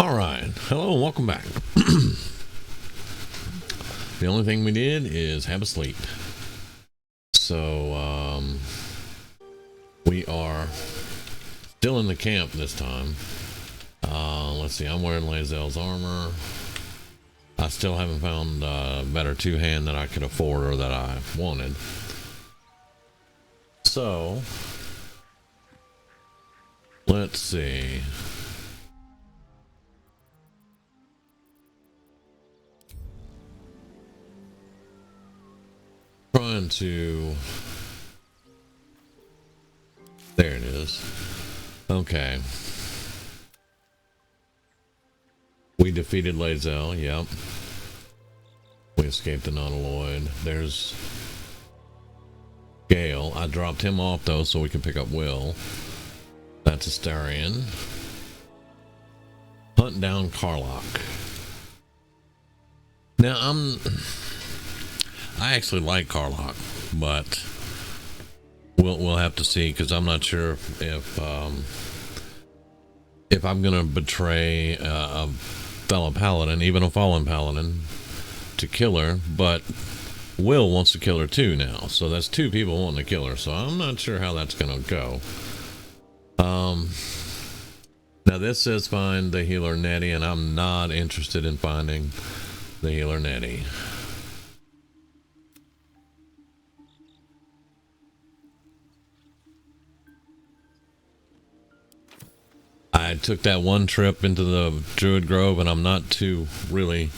All right, hello and welcome back. The only thing we did is have a sleep. So, we are still in the camp this time. Let's see, I'm wearing Lae'zel's armor. I still haven't found a better two-hand that I could afford or that I wanted. So, let's see. Trying to... There it is. Okay. We defeated Lae'zel, yep. We escaped the Nautiloid. There's Gale. I dropped him off though so we can pick up Will. That's Astarion. Hunt down Karlach. Now I actually like Karlach, but we'll have to see, because I'm not sure if I'm gonna betray a fellow paladin, even a fallen paladin, to kill her. But Will wants to kill her too now, so that's two people wanting to kill her. So I'm not sure how that's gonna go. Now this says find the healer Nettie, and I'm not interested in finding the healer Nettie. I took that one trip into the Druid Grove, and I'm not too really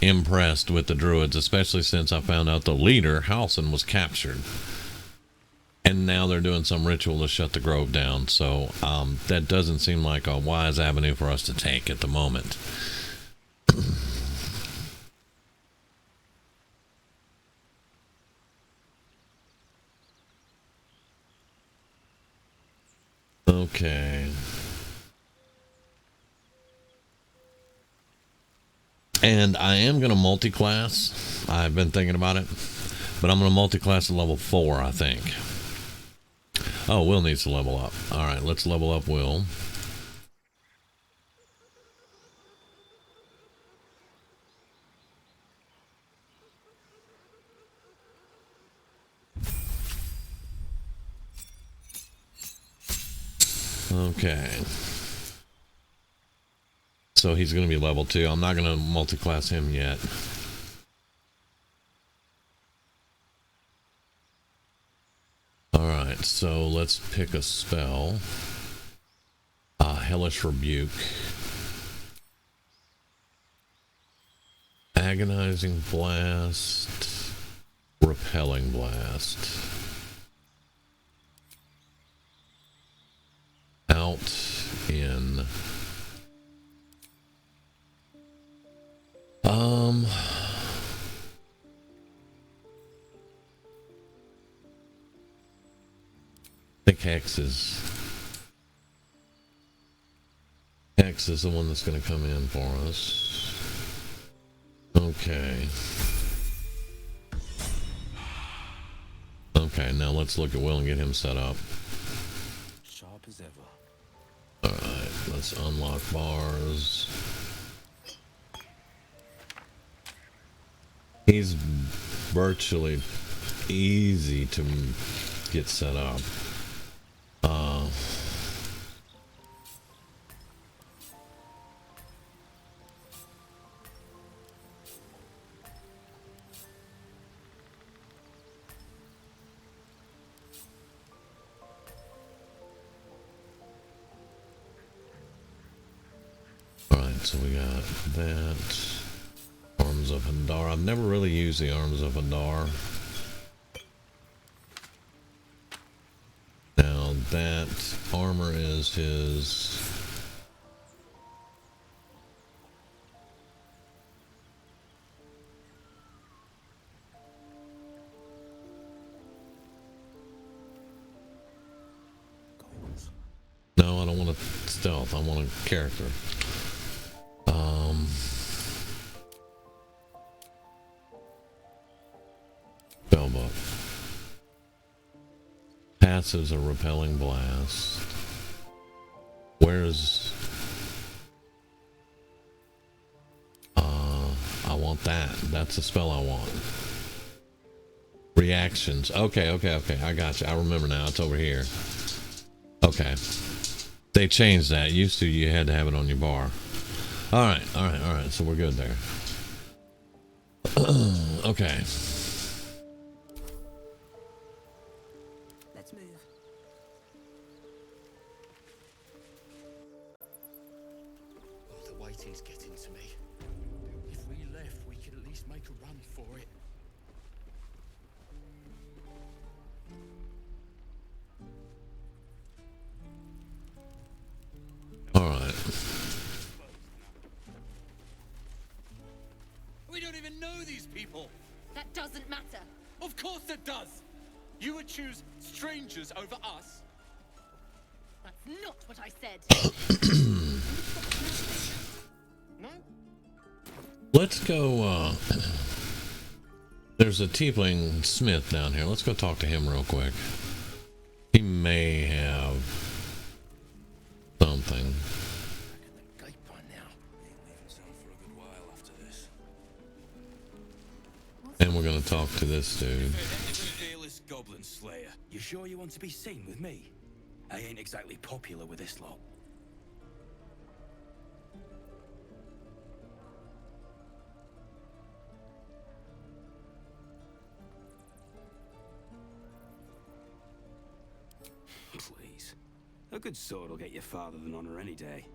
impressed with the Druids, especially since I found out the leader, Halsin, was captured. And now they're doing some ritual to shut the Grove down, so that doesn't seem like a wise avenue for us to take at the moment. Okay. And I am going to multi-class. I've been thinking about it. But I'm going to multi-class at level 4, I think. Oh, Will needs to level up. Alright, let's level up Will. Okay. So he's going to be level 2. I'm not going to multi-class him yet. Alright, so let's pick a spell. Hellish Rebuke. Agonizing Blast. Repelling Blast. Out, in. I think Hex is the one that's going to come in for us. Okay. Okay, now let's look at Will and get him set up. Sharp as ever. Alright, let's unlock bars. He's virtually easy to get set up. Alright, so we got that. Arms of Hadar. I've never really used the Arms of Hadar. Now that armor is his... No, I don't want a stealth. I want a character. Spellbook. Passives a repelling blast. Where's... want that. That's the spell I want. Reactions. Okay. I got you. I remember now. It's over here. Okay. They changed that. Used to, you had to have it on your bar. All right. So we're good there. Okay. Let's move. Oh, the waiting's getting to me. If we left, we could at least make a run for it. All right. We don't even know these people. That doesn't matter. Of course it does. You would choose strangers over us. That's not what I said. No? Let's go, there's a tiefling smith down here. Let's go talk to him real quick. He may have something. The gate by now. Ain't leaving town for a good while after this. And we're gonna talk to this dude. Fearless goblin slayer. You sure you want to be seen with me? I ain't exactly popular with this lot. Please. A good sword will get you farther than honor any day.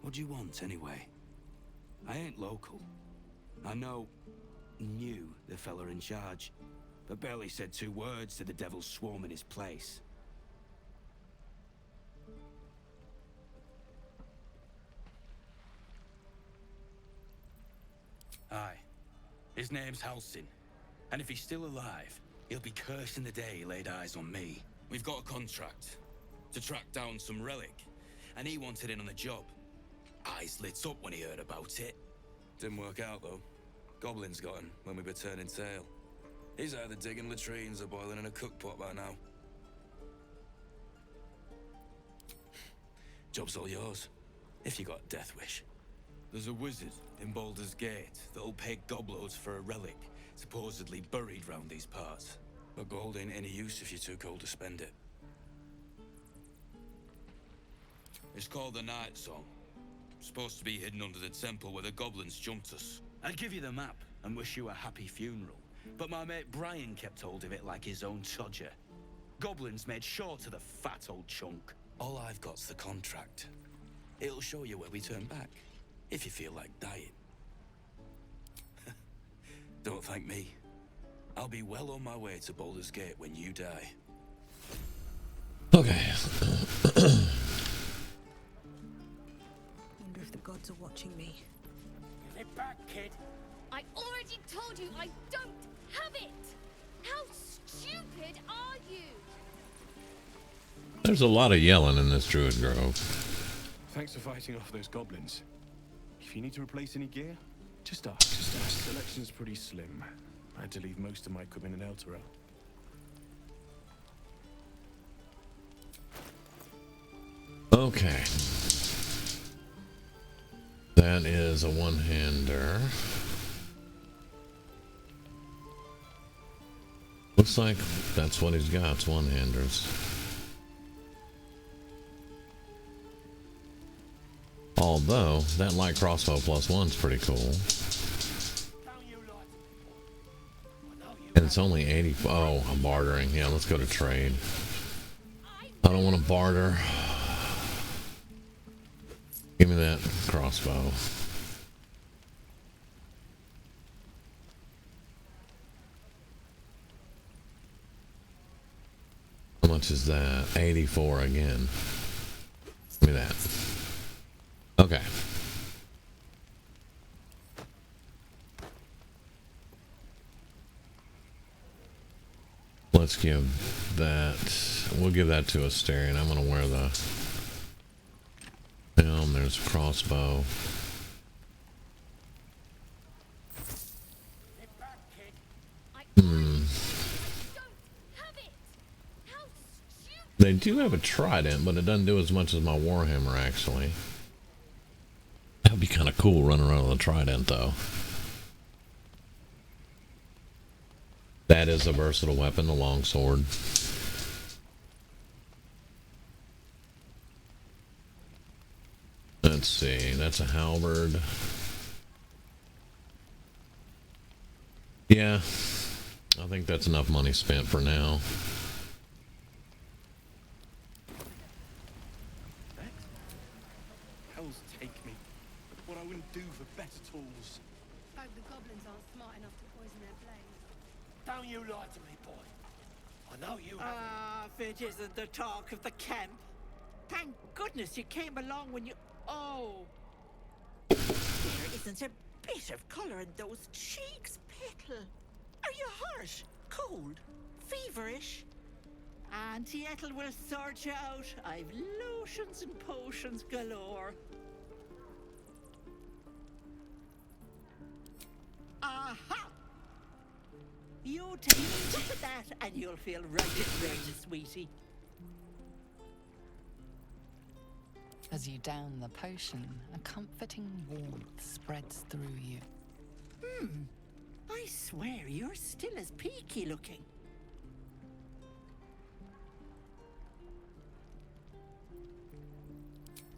What do you want, anyway? I ain't local. I knew the fella in charge, but barely said 2 words to the devil's swarm in his place. Aye. His name's Halsin, and if he's still alive, he'll be cursing the day he laid eyes on me. We've got a contract to track down some relic, and he wanted in on the job. Eyes lit up when he heard about it. Didn't work out, though. Goblins got him when we were turning tail. He's either digging latrines or boiling in a cookpot by now. Job's all yours, if you got a death wish. There's a wizard in Baldur's Gate that'll pay gobloads for a relic, supposedly buried round these parts. But gold ain't any use if you're too cold to spend it. It's called the Night Song. Supposed to be hidden under the temple where the goblins jumped us. I'd give you the map and wish you a happy funeral, but my mate Brian kept hold of it like his own todger. Goblins made sure to the fat old chunk. All I've got's the contract. It'll show you where we turn back, if you feel like dying. Don't thank me. I'll be well on my way to Baldur's Gate when you die. Okay. Wonder if the gods are watching me. Give it back, kid. I already told you I don't have it! How stupid are you? There's a lot of yelling in this druid grove. Thanks for fighting off those goblins. If you need to replace any gear, just ask. Selection's pretty slim. I had to leave most of my equipment in Elturel. Okay. That is a one-hander. Looks like that's what he's got, it's one-handers. Although, that light crossbow +1's pretty cool. And it's only 80. Oh, I'm bartering. Yeah, let's go to trade. I don't want to barter. Give me that crossbow. How much is that? 84 again. Give me that. Okay. Let's give that. We'll give that to Asterion. I'm going to wear the helm. There's a crossbow. They do have a trident, but it doesn't do as much as my warhammer, actually. would be kind of cool running around with a trident, though. That is a versatile weapon, the longsword. Let's see, that's a halberd. Yeah, I think that's enough money spent for now. Hells take me. What I wouldn't do for better tools. Hope the goblins aren't smart enough to poison their blades. Don't you lie to me, boy. I know you haven't. Ah, if it isn't the talk of the camp. Thank goodness you came along when you... Oh. There isn't a bit of colour in those cheeks, Petal. Are you hurt? Cold? Feverish? Auntie Ethel will sort you out. I've lotions and potions galore. Aha! You take a sip of that and you'll feel right and ready, sweetie. As you down the potion, a comforting warmth spreads through you. I swear you're still as peaky looking.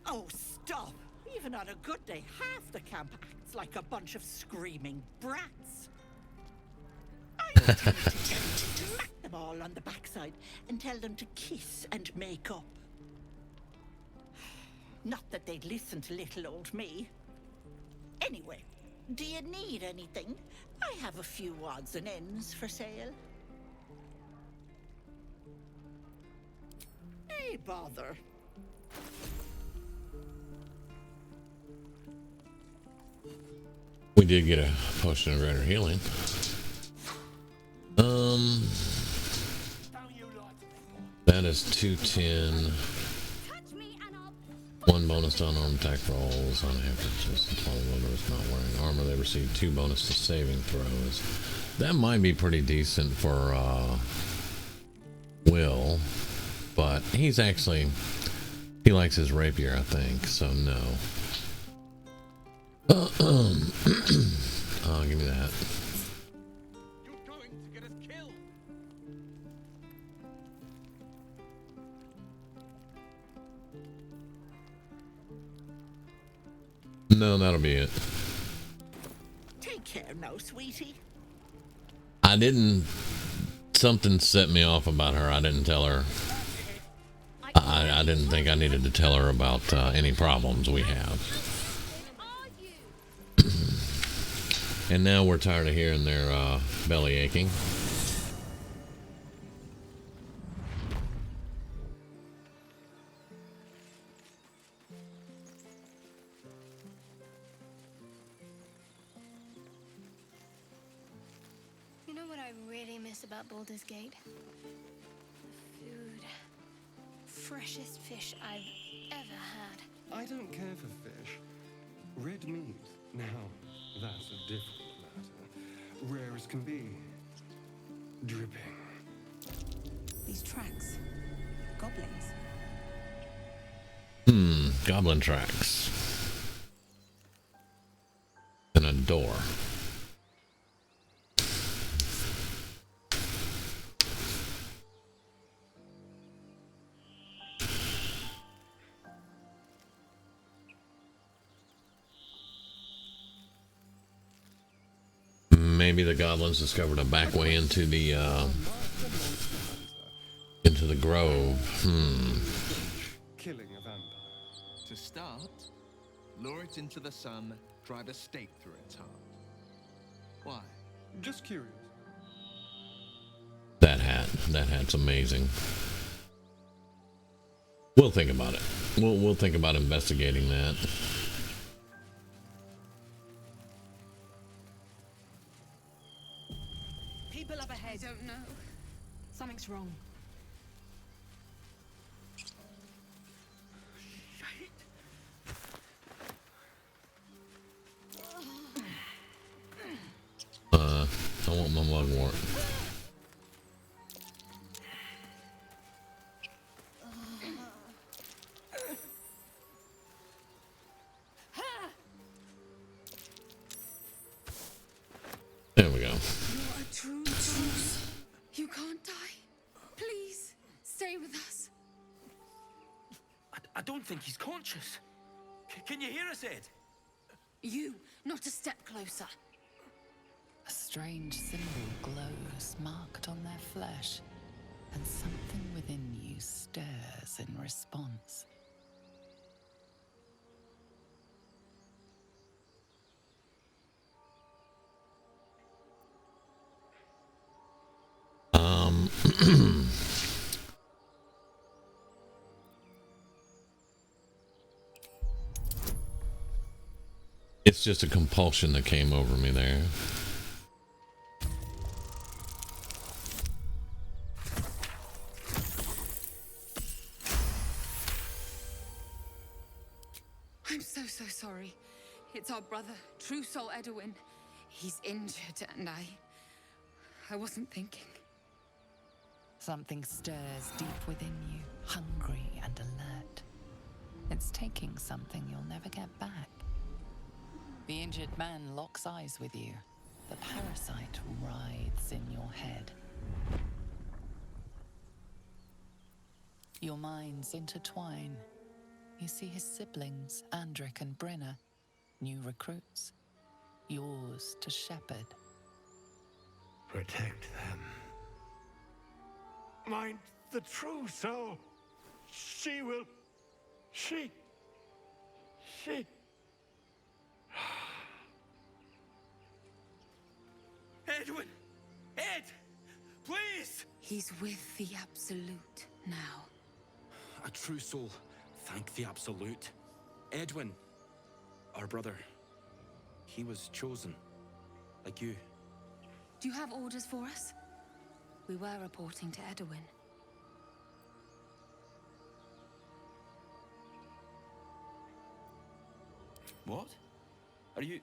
Oh, stop! Even on a good day, half the camp acts like a bunch of screaming brats. I'm tempted to smack them all on the backside and tell them to kiss and make up. Not that they'd listen to little old me. Anyway, do you need anything? I have a few odds and ends for sale. Hey, bother. We did get a potion of greater healing. Don't you lie to me, boy. That is 210. Touch me and I'll... One bonus to unarmed attack rolls on averages until the loader is not wearing armor. They receive 2 bonus to saving throws. That might be pretty decent for Will, but he's actually, he likes his rapier, I think, so no. Oh, give me that. You're going to get us killed. No, that'll be it. Take care now, sweetie. I didn't, something set me off about her. I didn't tell her. I didn't think I needed to tell her about any problems we have. Are you? And now we're tired of hearing their belly aching. You know what I really miss about Baldur's Gate? The food. Freshest fish I've ever had. I don't care for fish. Red meat, now, that's a different matter. Rare as can be. Dripping. These tracks. Goblins. Goblin tracks. And a door. Maybe the goblins discovered a back way into the grove. Killing a vampire. To start, lure it into the sun, drive a stake through its heart. Why? Just curious. That hat's amazing. We'll think about it. We'll think about investigating that. People up ahead. I don't know. Something's wrong. I want my mugwort. I don't think he's conscious. Can you hear us, Ed? You, not a step closer. A strange symbol glows marked on their flesh, and something within you stirs in response. It's just a compulsion that came over me there. I'm so sorry. It's our brother, True Soul Edwin. He's injured and I wasn't thinking. Something stirs deep within you, hungry and alert. It's taking something you'll never get back. The injured man locks eyes with you. The parasite writhes in your head. Your minds intertwine. You see his siblings, Andric and Brenna, new recruits, yours to shepherd. Protect them. Mind the true soul. She will. She. Edwin! Ed! Please! He's with the Absolute now. A true soul. Thank the Absolute. Edwin, our brother, he was chosen. Like you. Do you have orders for us? We were reporting to Edwin. What? Are you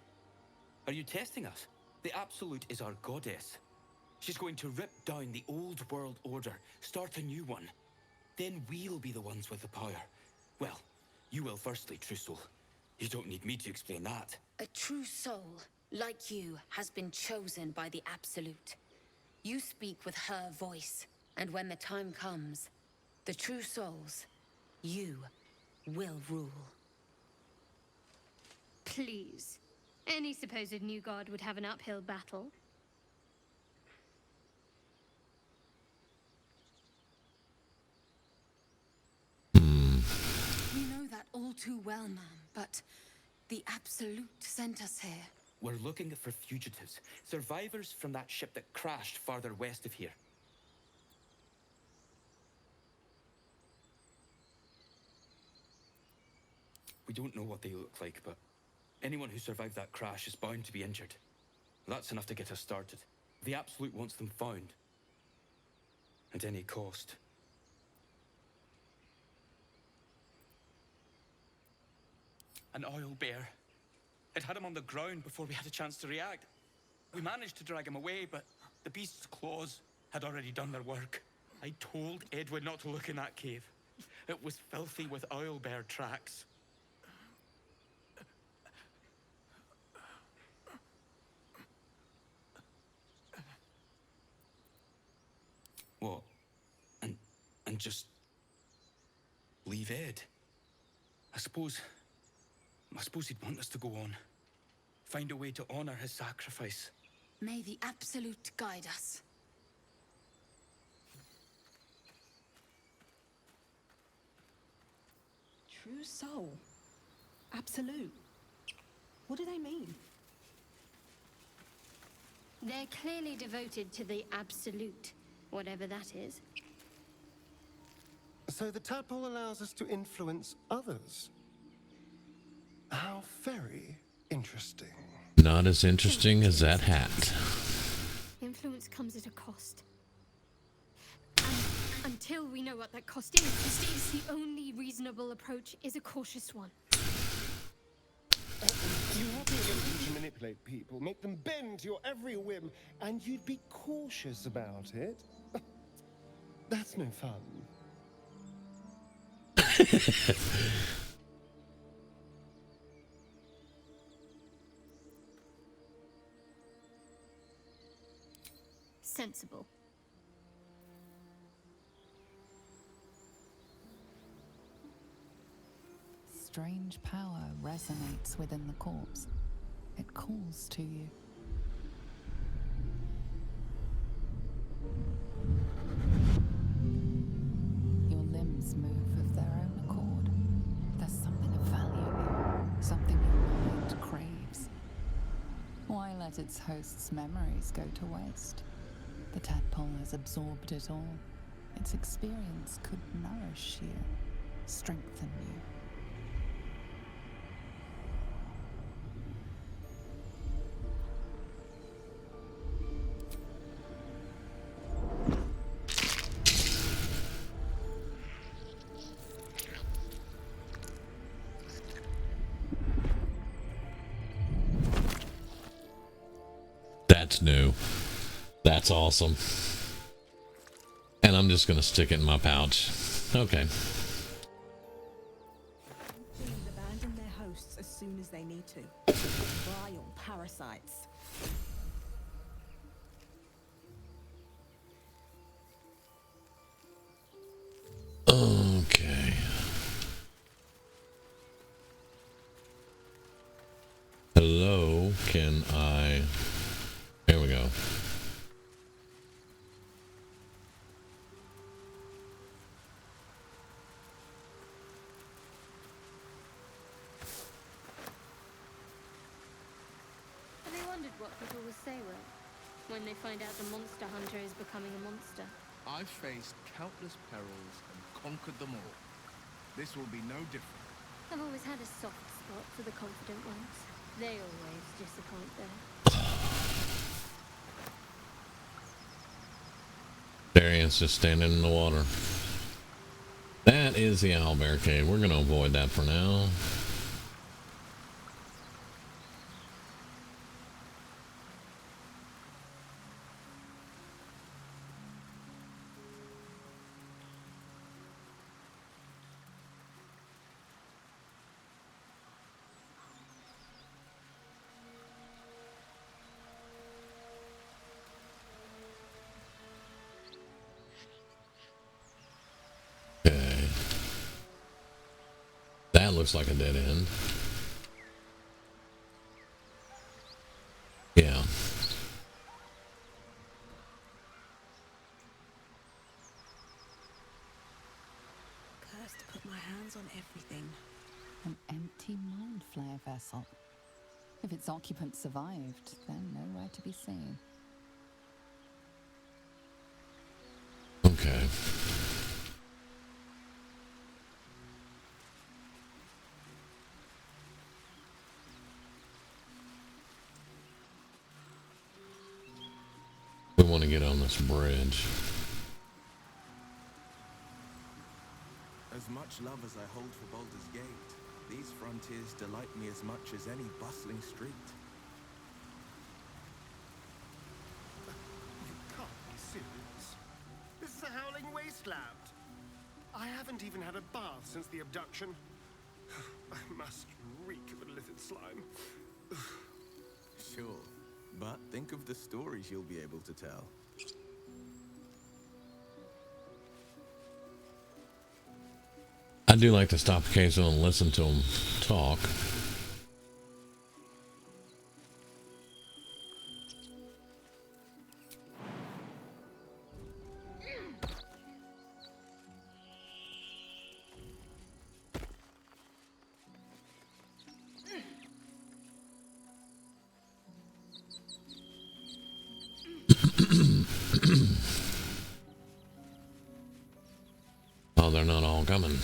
testing us? The Absolute is our goddess. She's going to rip down the old world order, start a new one. Then we'll be the ones with the power. Well, you will firstly, True Soul. You don't need me to explain that. A true soul, like you, has been chosen by the Absolute. You speak with her voice, and when the time comes, the true souls, you will rule. Please. Any supposed new god would have an uphill battle. We know that all too well, ma'am, but the Absolute sent us here. We're looking for fugitives, survivors from that ship that crashed farther west of here. We don't know what they look like, but anyone who survived that crash is bound to be injured. That's enough to get us started. The Absolute wants them found. At any cost. An oil bear. It had him on the ground before we had a chance to react. We managed to drag him away, but the beast's claws had already done their work. I told Edwin not to look in that cave. It was filthy with oil bear tracks. What? And just leave Ed? I suppose he'd want us to go on. Find a way to honor his sacrifice. May the Absolute guide us. True soul. Absolute. What do they mean? They're clearly devoted to the Absolute, whatever that is. So the tadpole allows us to influence others. How very interesting. Not as interesting as that hat. Influence comes at a cost. And until we know what that cost is, the only reasonable approach is a cautious one. You have the ability to manipulate people, make them bend to your every whim, and you'd be cautious about it. That's no fun. Sensible. strange power resonates within the corpse. It calls to you. Your limbs move of their own accord. There's something of value here, something your mind craves. Why let its host's memories go to waste? The tadpole has absorbed it all. Its experience could nourish you, strengthen you. That's new. That's awesome. And I'm just going to stick it in my pouch. Okay. Abandon their hosts as soon as they need to. Vile parasites. Okay. Hello, can I... Here we go. Have you wondered what people will say when they find out the monster hunter is becoming a monster? I've faced countless perils and conquered them all. This will be no different. I've always had a soft spot for the confident ones. They always disappoint though. Darian's just standing in the water. That is the owlbear cave. We're going to avoid that for now. That looks like a dead end. Yeah. Cursed to put my hands on everything. An empty mind flare vessel. If its occupant survived, they're nowhere to be seen. Okay. We want to get on this bridge. As much love as I hold for Baldur's Gate, these frontiers delight me as much as any bustling street. You can't be serious. This is a howling wasteland. I haven't even had a bath since the abduction. I must reek of illicit slime. Sure, but think of the stories you'll be able to tell. I do like to stop occasionally and listen to them talk. Oh, they're not all coming.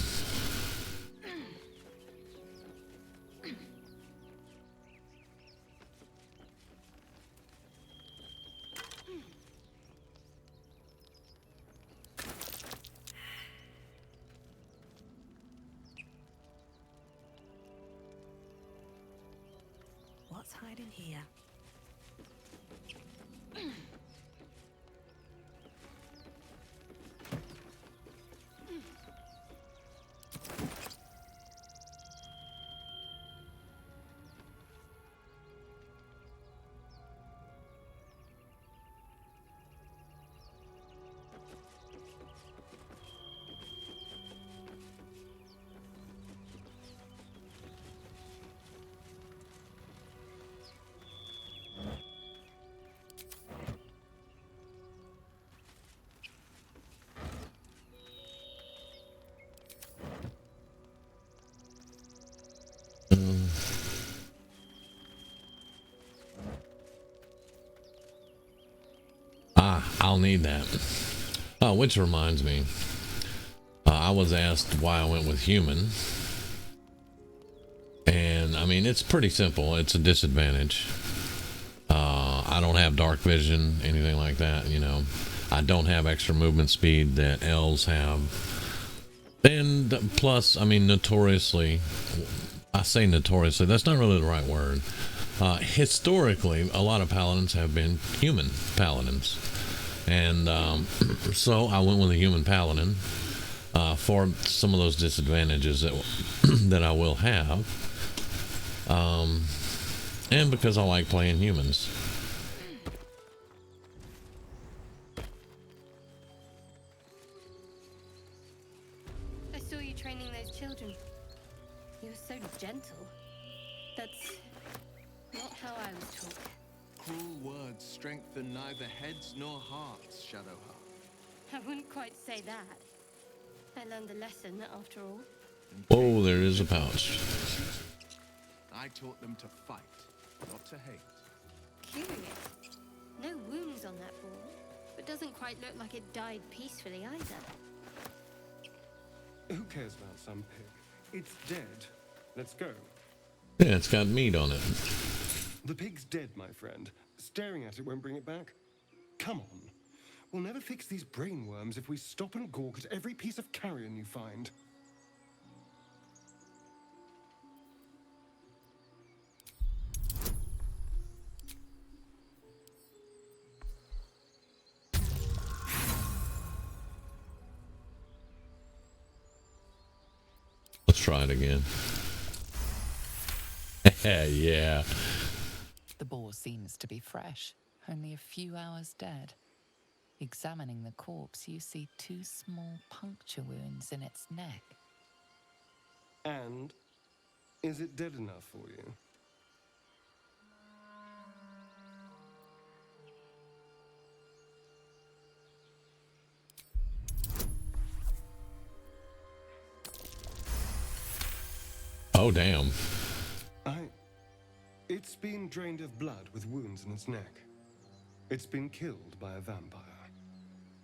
What's hiding here? I'll need that. Oh, which reminds me, I was asked why I went with human, and I mean it's pretty simple. It's a disadvantage. I don't have dark vision, anything like that. You know, I don't have extra movement speed that elves have. And plus, I mean, notoriously, I say notoriously, that's not really the right word. Historically, a lot of paladins have been human paladins. And so I went with a human paladin for some of those disadvantages that, that I will have. And because I like playing humans. I saw you training those children. You were so gentle. That's not how I was taught. Cruel words strengthen neither heads nor hearts, Shadowheart. I wouldn't quite say that. I learned a lesson, after all. Oh, there is a pouch. I taught them to fight, not to hate. Curious. No wounds on that ball, but doesn't quite look like it died peacefully either. Who cares about some pig? It's dead. Let's go. Yeah, it's got meat on it. The pig's dead, my friend. Staring at it won't bring it back. Come on. We'll never fix these brainworms if we stop and gawk at every piece of carrion you find. Let's try it again. Yeah. The boar seems to be fresh, only a few hours dead. Examining the corpse, you see 2 small puncture wounds in its neck. And is it dead enough for you? Oh, damn. It's been drained of blood with wounds in its neck. It's been killed by a vampire.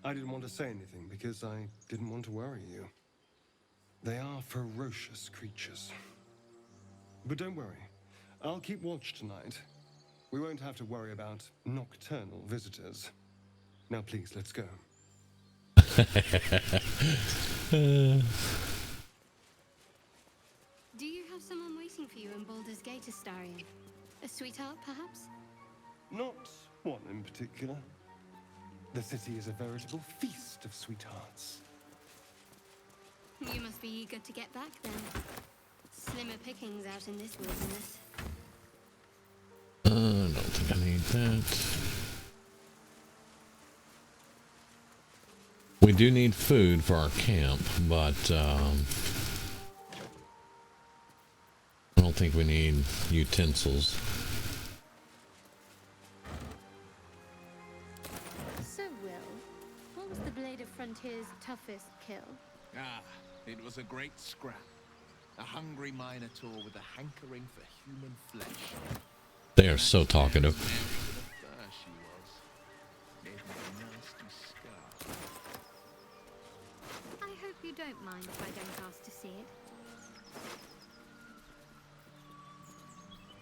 I didn't want to say anything because I didn't want to worry you. They are ferocious creatures. But don't worry. I'll keep watch tonight. We won't have to worry about nocturnal visitors. Now please, let's go. Do you have someone waiting for you in Baldur's Gate, Astarion? A sweetheart, perhaps? Not one in particular. The city is a veritable feast of sweethearts. You must be eager to get back, then. Slimmer pickings out in this wilderness. I don't think I need that. We do need food for our camp, but I don't think we need utensils. So, Will, what was the Blade of Frontier's toughest kill? Ah, it was a great scrap. A hungry minotaur with a hankering for human flesh. They are so talkative. There she was. Gave me a nasty scar. I hope you don't mind if I don't ask to see it.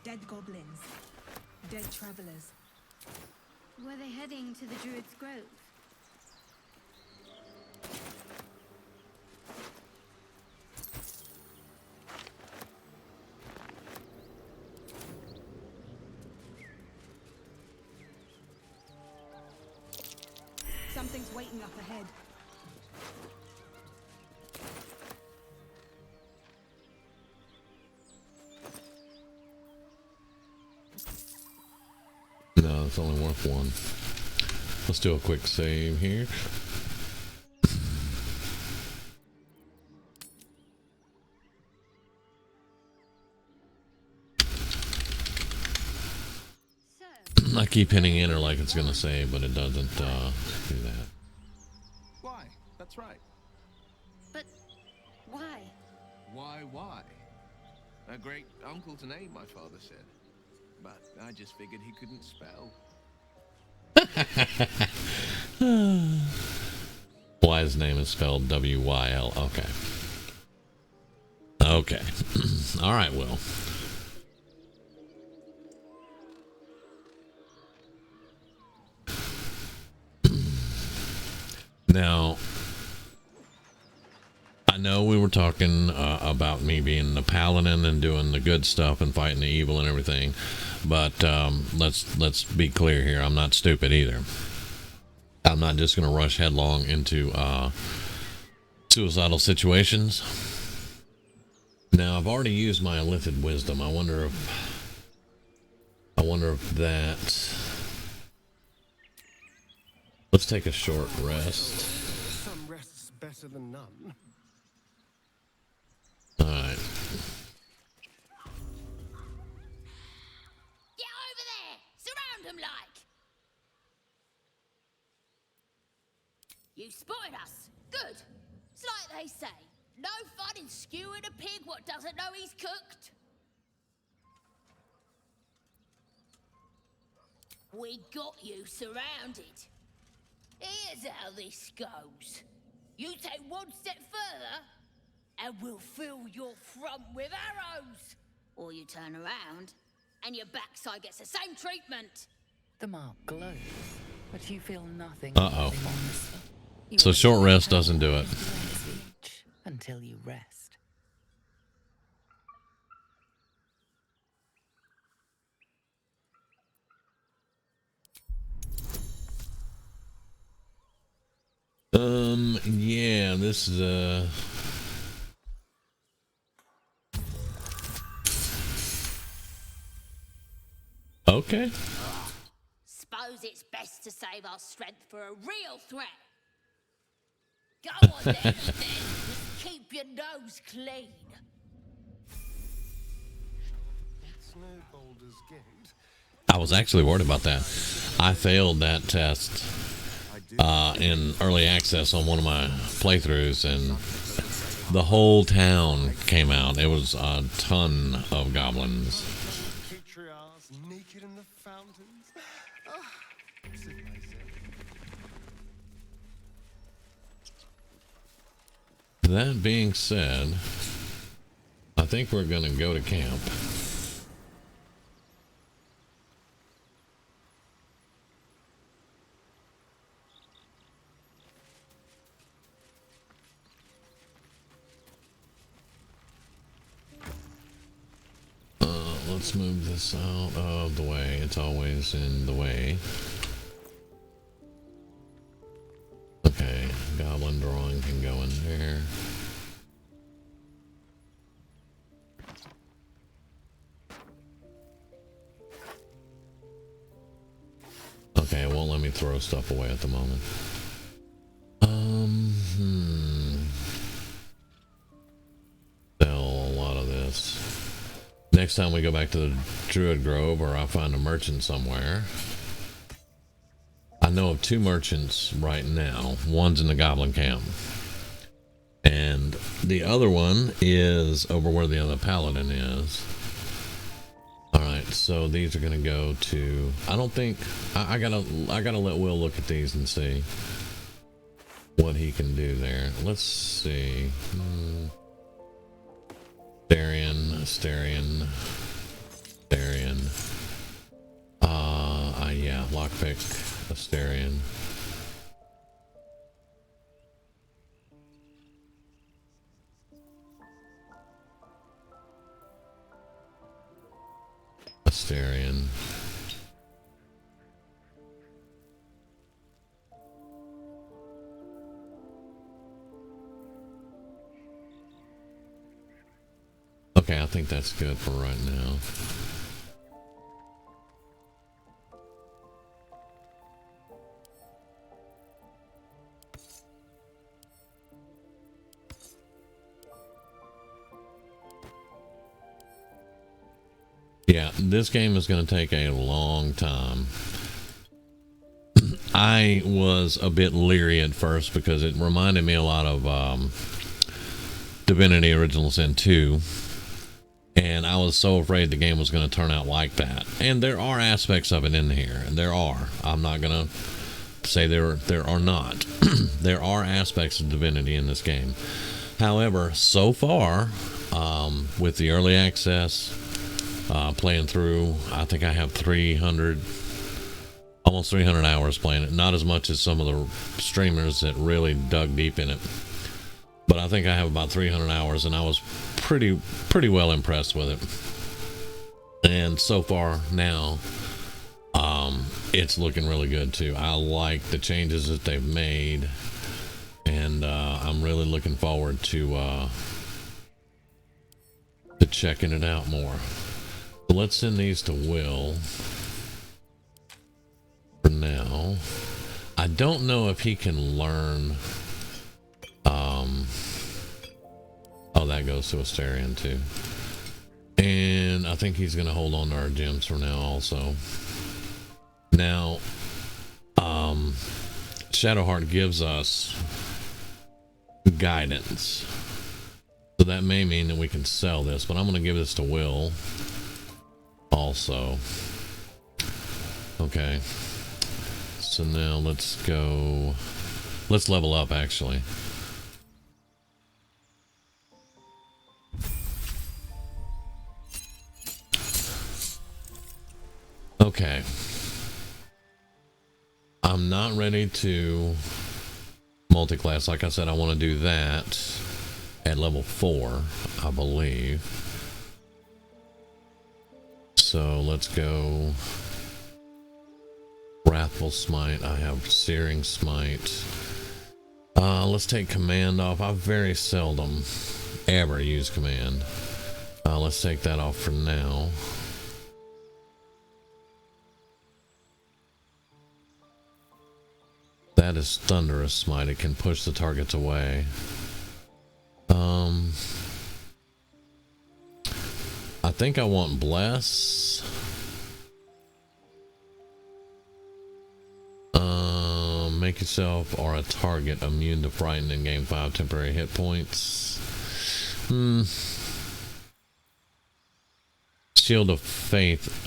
Dead goblins. Dead travelers. Were they heading to the Druid's Grove? Something's waiting up ahead. No, it's only worth one. Let's do a quick save here. I keep hitting enter like it's gonna save, but it doesn't do that. Why? That's right. But why? Why? A great uncle to name, my father said. But I just figured he couldn't spell. Why his name is spelled W-Y-L. Okay. Okay. All right, Will. Now, I know we were talking about me being the paladin and doing the good stuff and fighting the evil and everything, but let's be clear here. I'm not stupid either. I'm not just going to rush headlong into suicidal situations. Now, I've already used my illithid wisdom. I wonder if that. Let's take a short rest. Some rest's better than none. All right. Get over there! Surround them like! You spotted us. Good. It's like they say. No fun in skewing a pig what doesn't know he's cooked. We got you surrounded. Here's how this goes. You take one step further, and we'll fill your front with arrows. Or you turn around, and your backside gets the same treatment. The mark glows, but you feel nothing. Uh-oh. So short rest doesn't do it. Until you rest. Yeah, this is okay. Suppose it's best to save our strength for a real threat. Go on then, just keep your nose clean. It's no Baldur's Gate. I was actually worried about that. I failed that test in early access on one of my playthroughs, and the whole town came out. It was a ton of goblins. Patriarchs naked in the fountains. That being said, I think we're going to go to camp. Let's move this out of the way. It's always in the way. Okay, goblin drawing can go in there. Okay, it won't let me throw stuff away at the moment. Sell a lot of this. Next time we go back to the Druid Grove, or I find a merchant somewhere. I know of 2 merchants right now. One's in the goblin camp, and the other one is over where the other paladin is. Alright, so these are gonna go to, I don't think, I gotta let Will look at these and see what he can do there. Let's see. Asterion. Yeah, lockpick, Asterion. Asterion. Okay, I think that's good for right now. Yeah, this game is going to take a long time. I was a bit leery at first because it reminded me a lot of Divinity Original Sin 2. And I was so afraid the game was going to turn out like that. And there are aspects of it in here. And there are. I'm not going to say there are not. There are aspects of Divinity in this game. However, so far, with the early access, playing through, I think I have 300, almost 300 hours playing it. Not as much as some of the streamers that really dug deep in it. But I think I have about 300 hours, and I was pretty well impressed with it. And so far now, it's looking really good too. I like the changes that they've made, and I'm really looking forward to checking it out more. So let's send these to Will for now. I don't know if he can learn. Oh, that goes to Asterion too. And I think he's going to hold on to our gems for now also. Now, Shadowheart gives us guidance. So that may mean that we can sell this, but I'm going to give this to Will also. Okay. So now let's go. Let's level up actually. Okay. I'm not ready to multi-class. Like I said, I want to do that at level 4, I believe. So let's go Wrathful Smite. I have Searing Smite. Let's take Command off. I very seldom ever use Command. Let's take that off for now. That is Thunderous Smite. It can push the targets away. I think I want Bless. Make yourself or a target immune to frighten and gain 5 temporary hit points. Shield of Faith.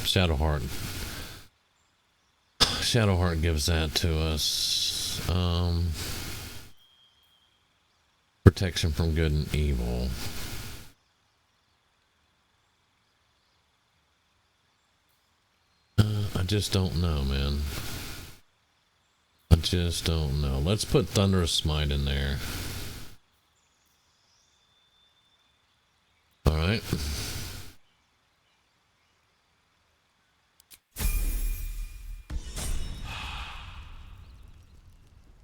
Shadowheart gives that to us. Protection from good and evil. I just don't know, man. I just don't know. Let's put Thunderous Smite in there. Alright.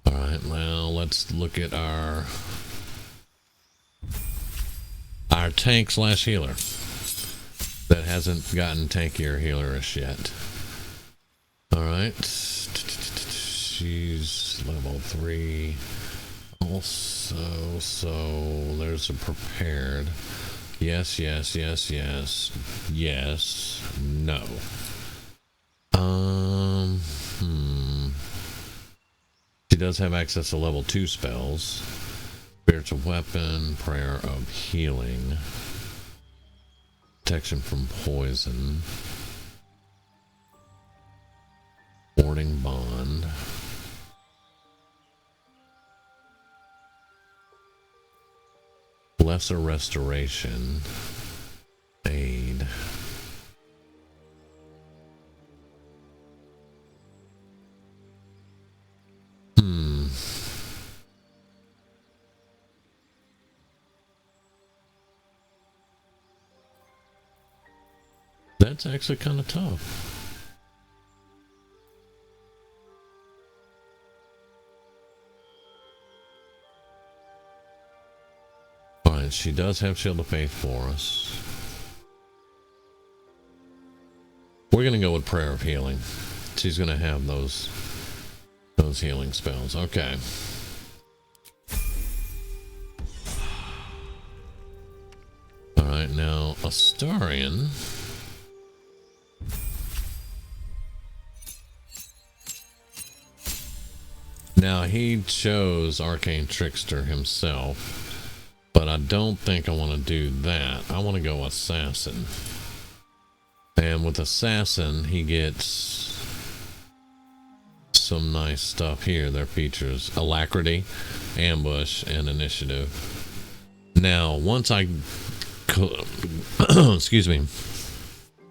Alright, well, let's look at our tank / healer that hasn't gotten tankier healerish yet. Alright. She's level 3 also, so there's a prepared. Yes, no. She does have access to level 2 spells. Spiritual Weapon, Prayer of Healing, Protection from Poison, Warding Bond, Lesser Restoration, Aid, That's actually kind of tough. Alright, she does have Shield of Faith for us. We're going to go with Prayer of Healing. She's going to have those healing spells. Okay. Alright, now Astarion. Now he chose Arcane Trickster himself, but But I don't think I want to do that. I want to go assassin. And with assassin, he gets some nice stuff here. Their features: alacrity, ambush, and initiative. Now, once I excuse me,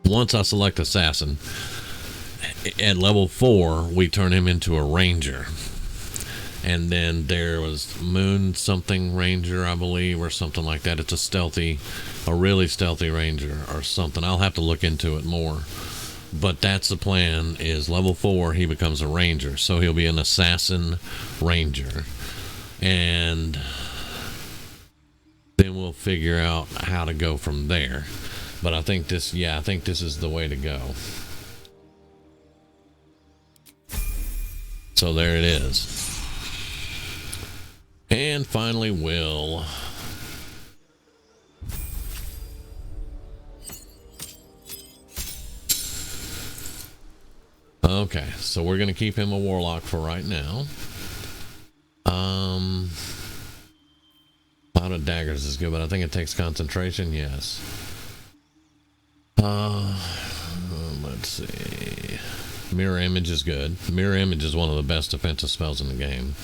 once I select assassin, at level 4 we turn him into a ranger. And then there was moon something ranger, I believe, or something like that. It's a really stealthy ranger or something. I'll have to look into it more. But that's the plan, is level 4 he becomes a ranger. So he'll be an assassin ranger. And then we'll figure out how to go from there. But I think this is the way to go. So there it is. And finally, Will. Okay, so we're going to keep him a warlock for right now. Cloud of Daggers is good, but I think it takes concentration. Yes. Let's see. Mirror Image is good. Mirror Image is one of the best defensive spells in the game.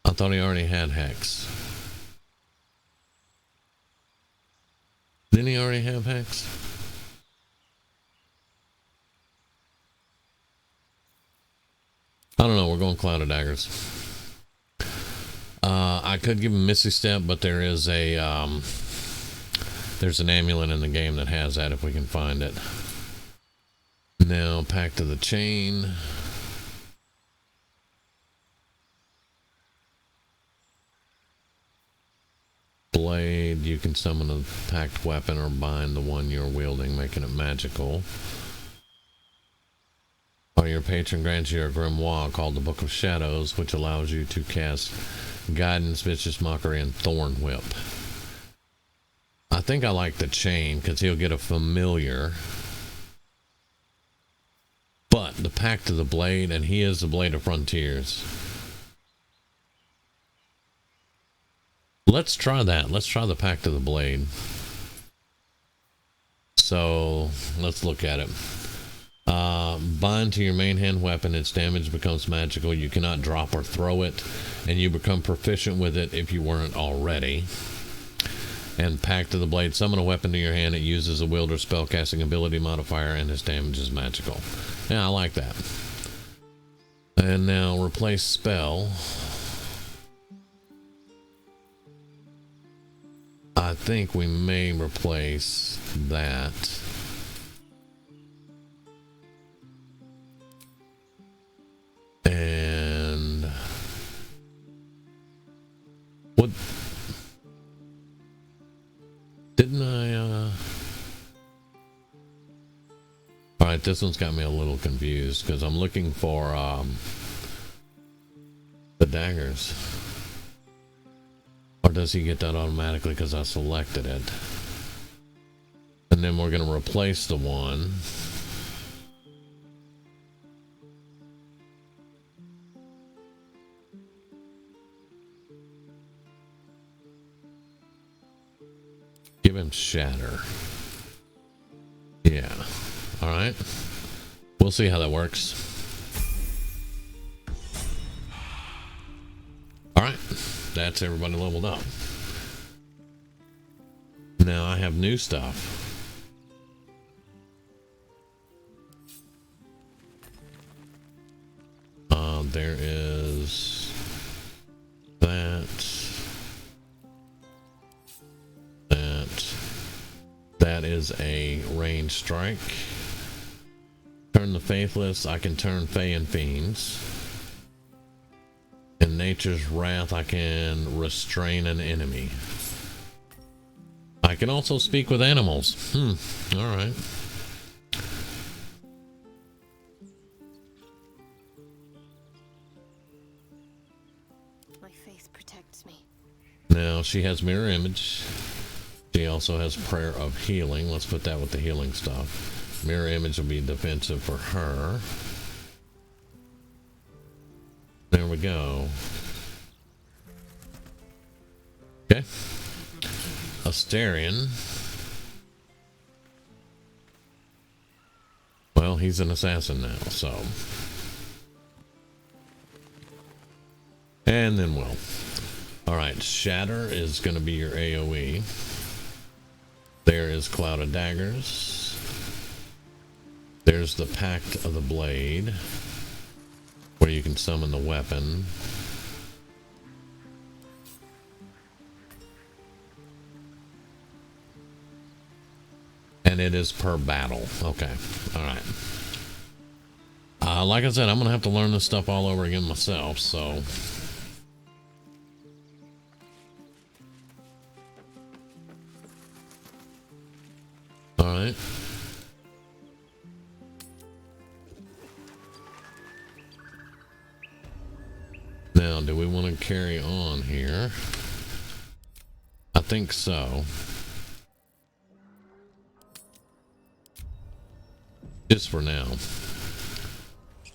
I thought he already had Hex. Didn't he already have Hex? I don't know. We're going Cloud of Daggers. I could give him Misty Step, but there is there's an amulet in the game that has that if we can find it. Now, Pact of the Chain. Blade, you can summon a packed weapon or bind the one you're wielding, making it magical. Or your patron grants you a grimoire called the Book of Shadows, which allows you to cast Guidance, Vicious Mockery, and Thorn Whip. I think I like the chain because he'll get a familiar. But the Pact of the Blade, and he is the Blade of Frontiers. Let's try that. Let's try the Pact of the Blade. So, let's look at it. Bind to your main hand weapon. Its damage becomes magical. You cannot drop or throw it. And you become proficient with it if you weren't already. And Pact of the Blade. Summon a weapon to your hand. It uses a wielder spellcasting ability modifier. And its damage is magical. Yeah, I like that. And now replace spell. I think we may replace that. And what didn't I Alright, this one's got me a little confused because I'm looking for the daggers. Or does he get that automatically because I selected it? And then we're going to replace the one. Give him Shatter. Yeah. Alright. We'll see how that works. Alright. That's everybody leveled up. Now I have new stuff. There is that. That is a range strike. Turn the Faithless. I can turn Fae and Fiends. In Nature's Wrath, I can restrain an enemy. I can also speak with animals. Alright. My faith protects me. Now, she has Mirror Image. She also has Prayer of Healing. Let's put that with the healing stuff. Mirror image will be defensive for her. There we go. Okay. Asterion. Well, he's an assassin now, so. And then Will. Alright, Shatter is going to be your AoE. There is Cloud of Daggers. There's the Pact of the Blade, where you can summon the weapon. And it is per battle. Okay. Alright. Like I said, I'm going to have to learn this stuff all over again myself, so. Alright. Now, do we want to carry on here? I think so. Just for now.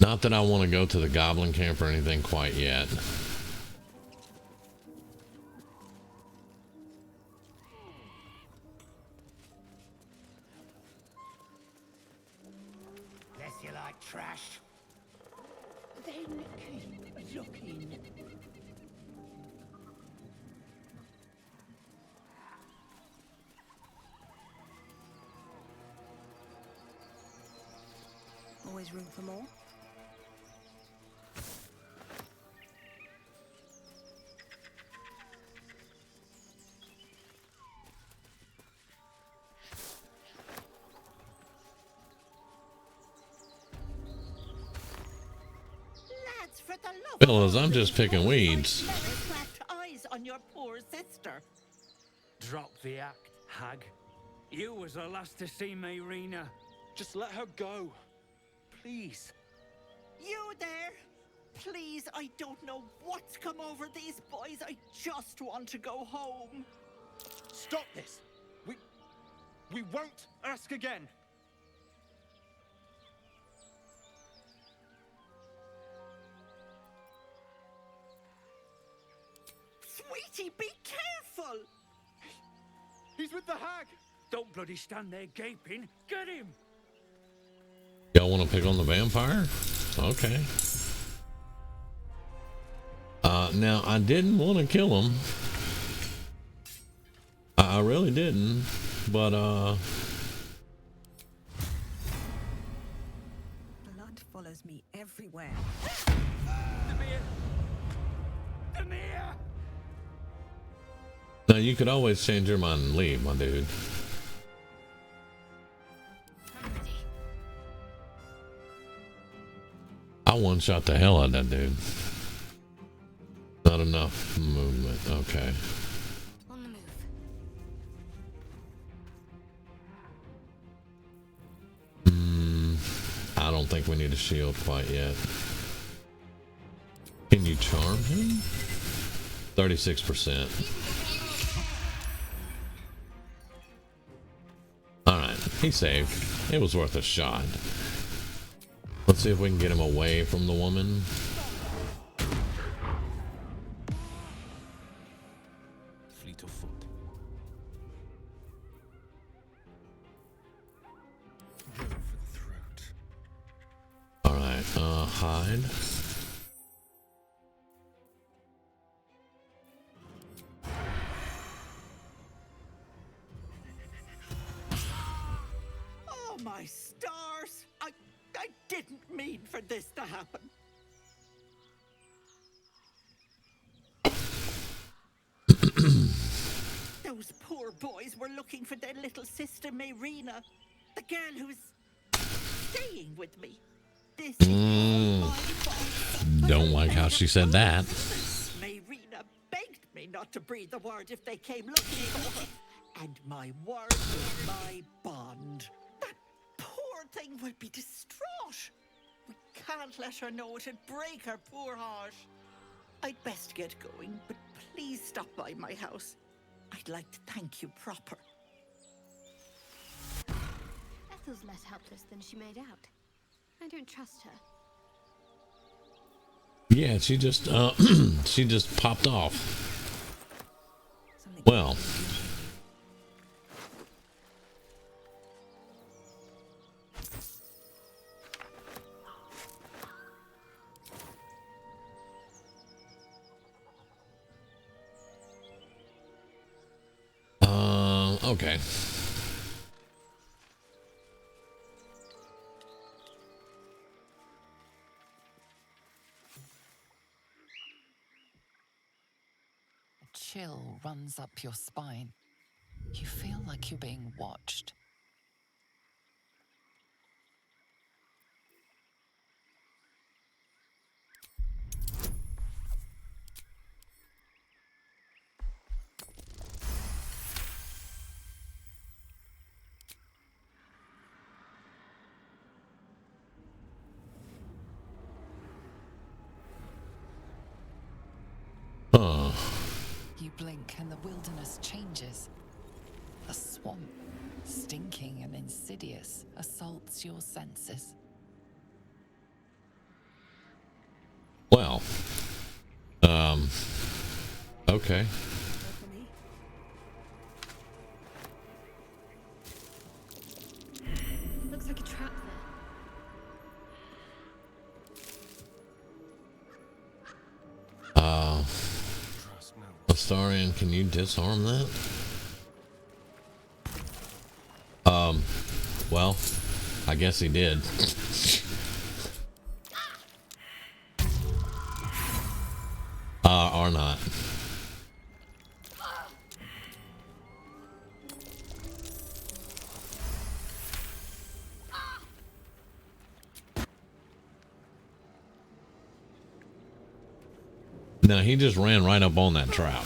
Not that I want to go to the goblin camp or anything quite yet. Guess you like trash. Then keep looking. Always room for more. Lads, for the love Fellas, I'm just picking weeds. I've never clapped eyes on your poor sister. Drop the act, hag. You was the last to see Mayrina. Just let her go. Please. You there? Please, I don't know what's come over these boys. I just want to go home. Stop this. We won't ask again. Sweetie, be careful! He's with the hag. Don't bloody stand there gaping. Get him! Y'all want to pick on the vampire? Okay. Now, I didn't want to kill him. I really didn't, but, Blood follows me everywhere. Damian! Damian! now you could always change your mind and leave, my dude. I one-shot the hell out of that dude. Not enough movement. Okay. On the move. I don't think we need a shield quite yet. Can you charm him? 36%. Alright, he's saved. It was worth a shot. Let's see if we can get him away from the woman. Fleet of foot. Go for the throat. Alright, hide. Oh, my stars! I didn't mean for this to happen. Those poor boys were looking for their little sister Mayrina, the girl who's staying with me. This is all my fault. Don't like how she said that. Mayrina begged me not to breathe a word if they came looking for her. And my word is my bond. That poor thing will be distraught. We can't let her know. It'd break her poor heart. I'd best get going, but please stop by my house. I'd like to thank you proper. That's Ethel's less helpless than she made out. I don't trust her. Yeah, she just she just popped off. Well, okay. A chill runs up your spine. You feel like you're being watched. You blink and the wilderness changes. A swamp, stinking and insidious, assaults your senses. Well, okay. Looks like a trap there. Astarion, can you disarm that? Well, I guess he did. Or not. No, he just ran right up on that trap.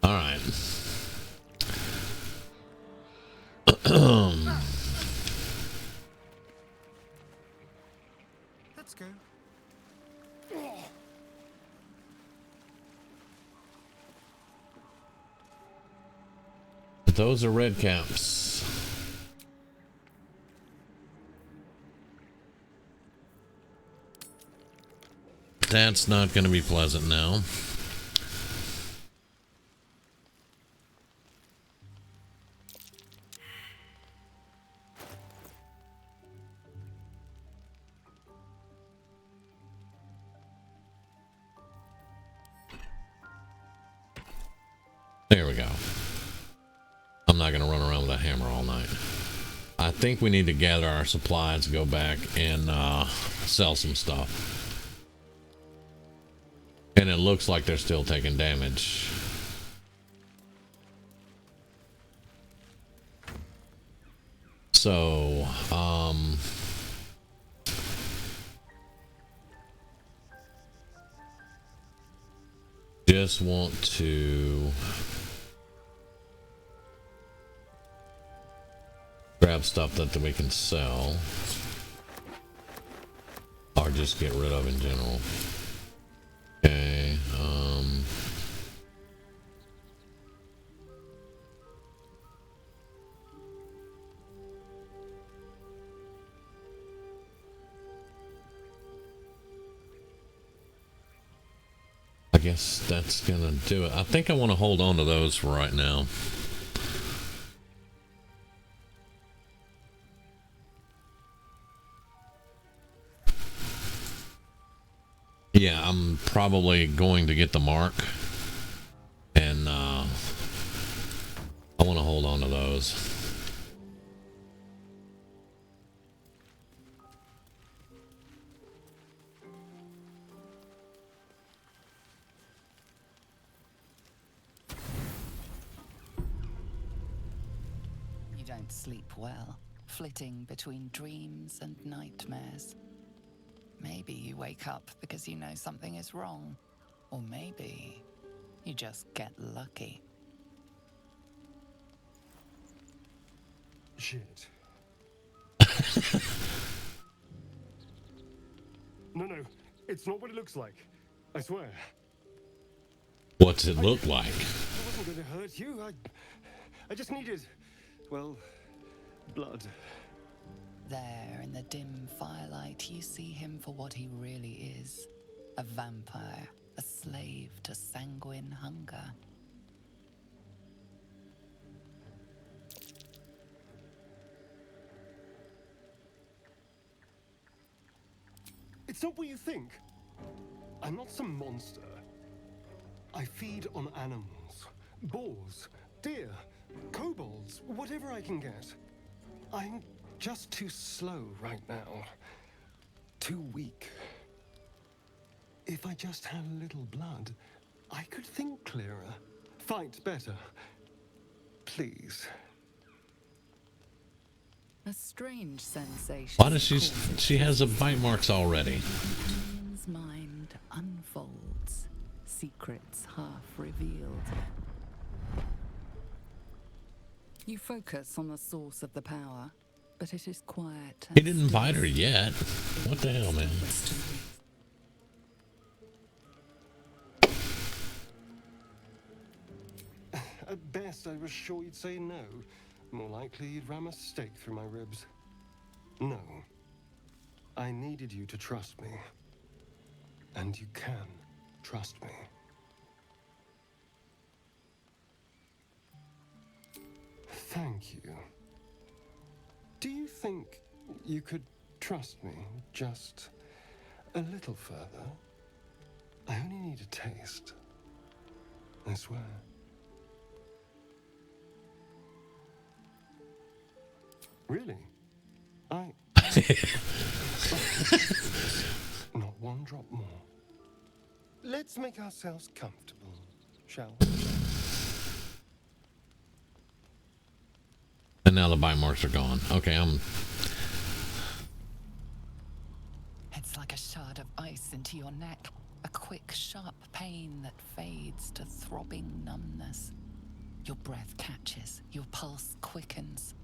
All right. Let's go. Those are red caps. That's not going to be pleasant now. There we go. I'm not going to run around with a hammer all night. I think we need to gather our supplies, go back and sell some stuff. And it looks like they're still taking damage. So, just want to grab stuff that we can sell or just get rid of in general. Okay, I guess that's gonna do it. I think I want to hold on to those for right now. Yeah, I'm probably going to get the mark, and I want to hold on to those. You don't sleep well, flitting between dreams and nightmares. Maybe you wake up because you know something is wrong. Or maybe you just get lucky. Shit. No, it's not what it looks like. I swear. What's it look like? I wasn't going to hurt you. I just needed, well, blood. there in the dim firelight, you see him for what he really is. A vampire, a slave to sanguine hunger. It's not what you think. I'm not some monster. I feed on animals. Boars, deer, kobolds, whatever I can get. I'm just too slow right now. Too weak. If I just had a little blood, I could think clearer. Fight better. Please. A strange sensation. Why does she has a bite marks already? Damian's mind unfolds, secrets half revealed. You focus on the source of the power, but it is quiet. He didn't bite her yet. What the hell, man? At best, I was sure you'd say no. More likely, you'd ram a stake through my ribs. No. I needed you to trust me. And you can trust me. Thank you. Do you think you could trust me just a little further? I only need a taste. I swear. Really? Not one drop more. Let's make ourselves comfortable, shall we? And now the bite marks are gone. Okay, It's like a shard of ice into your neck. A quick, sharp pain that fades to throbbing numbness. Your breath catches, your pulse quickens.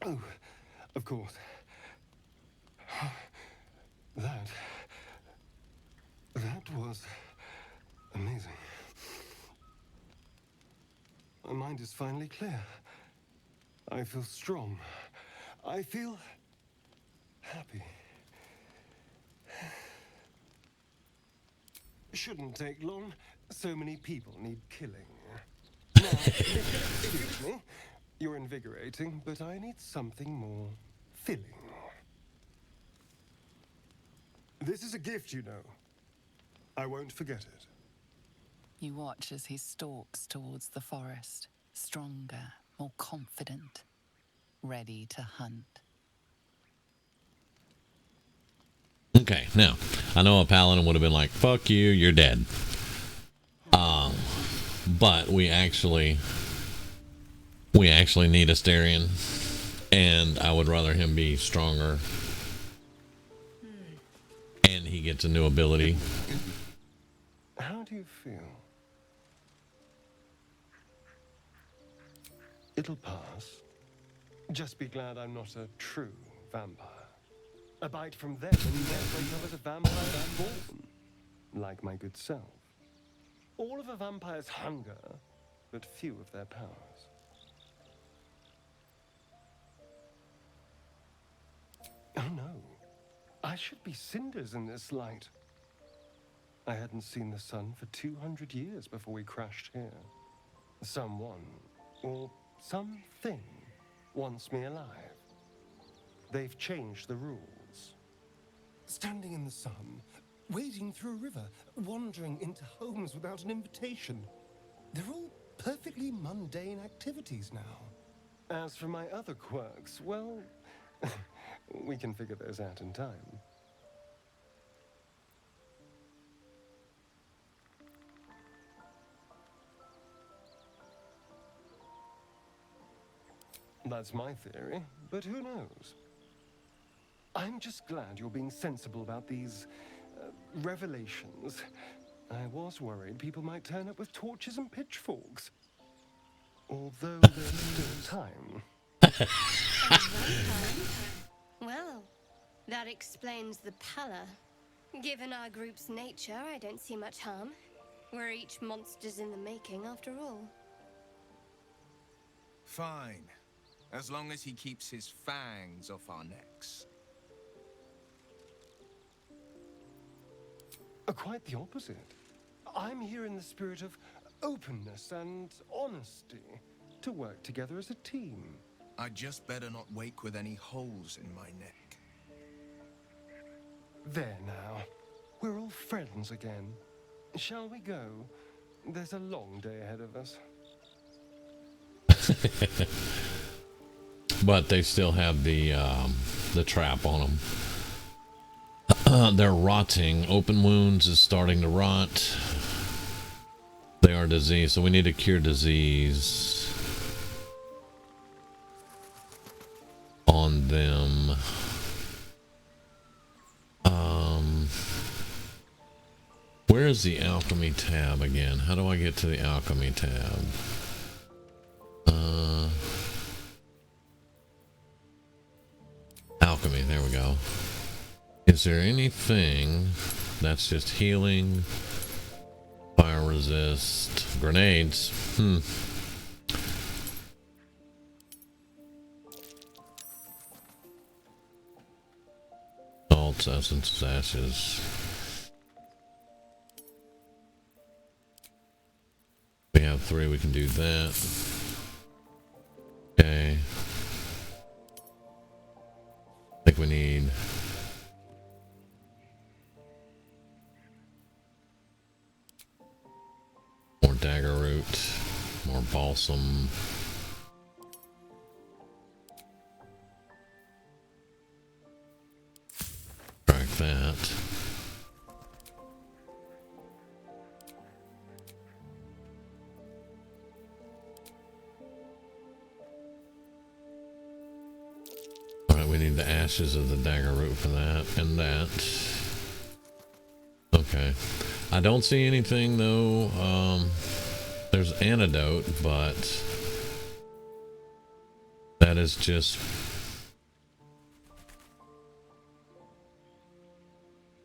Oh, of course. That was amazing. My mind is finally clear. I feel strong. I feel happy. Shouldn't take long. So many people need killing. Now, excuse me. You're invigorating, but I need something more filling. This is a gift, you know. I won't forget it. You watch as he stalks towards the forest, stronger, more confident, ready to hunt. okay. Now, I know a paladin would have been like, "Fuck you, you're dead." But we actually need Asterion, and I would rather him be stronger. And he gets a new ability. How do you feel? It'll pass. Just be glad I'm not a true vampire. A bite from them and they'll wake up as a vampire born, like my good self. All of a vampire's hunger, but few of their powers. Oh no, I should be cinders in this light. I hadn't seen the sun for 200 years before we crashed here. Someone, or something, wants me alive. They've changed the rules. Standing in the sun, wading through a river, wandering into homes without an invitation. They're all perfectly mundane activities now. As for my other quirks, well, we can figure those out in time. That's my theory, but who knows? I'm just glad you're being sensible about these revelations. I was worried people might turn up with torches and pitchforks. Although there's still time. Well, that explains the pallor. Given our group's nature, I don't see much harm. We're each monsters in the making, after all. Fine. As long as he keeps his fangs off our necks. Quite the opposite. I'm here in the spirit of openness and honesty, to work together as a team. I'd just better not wake with any holes in my neck. There now. We're all friends again. Shall we go? There's a long day ahead of us. But they still have the trap on them. They're rotting. Open wounds is starting to rot. They are diseased, so we need to cure disease on them. Where is the alchemy tab again? How do I get to the alchemy tab? Alchemy, there we go. Is there anything that's just healing, fire resist, grenades? Salts, essence, ashes. We have 3, we can do that. Okay. I think we need more dagger root, more balsam. Track that. We need the ashes of the dagger root for that and that. Okay. I don't see anything though. There's antidote, but that is just,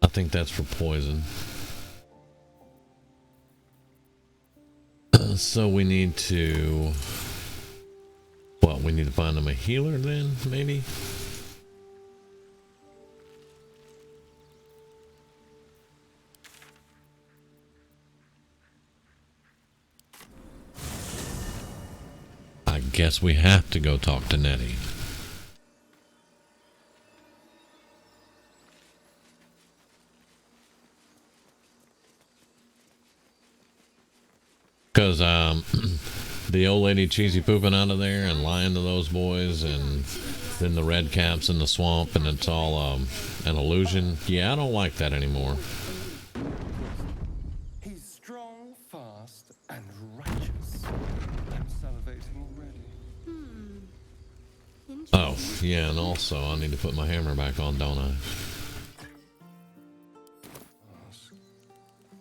I think that's for poison. So we need to, well, we need to find them a healer then, maybe? I guess we have to go talk to Nettie. Because the old lady cheesy pooping out of there and lying to those boys, and then the red caps in the swamp, and it's all an illusion. Yeah, I don't like that anymore. He's strong, fast, and righteous. I'm salivating already. Oh, yeah, and also I need to put my hammer back on, don't I?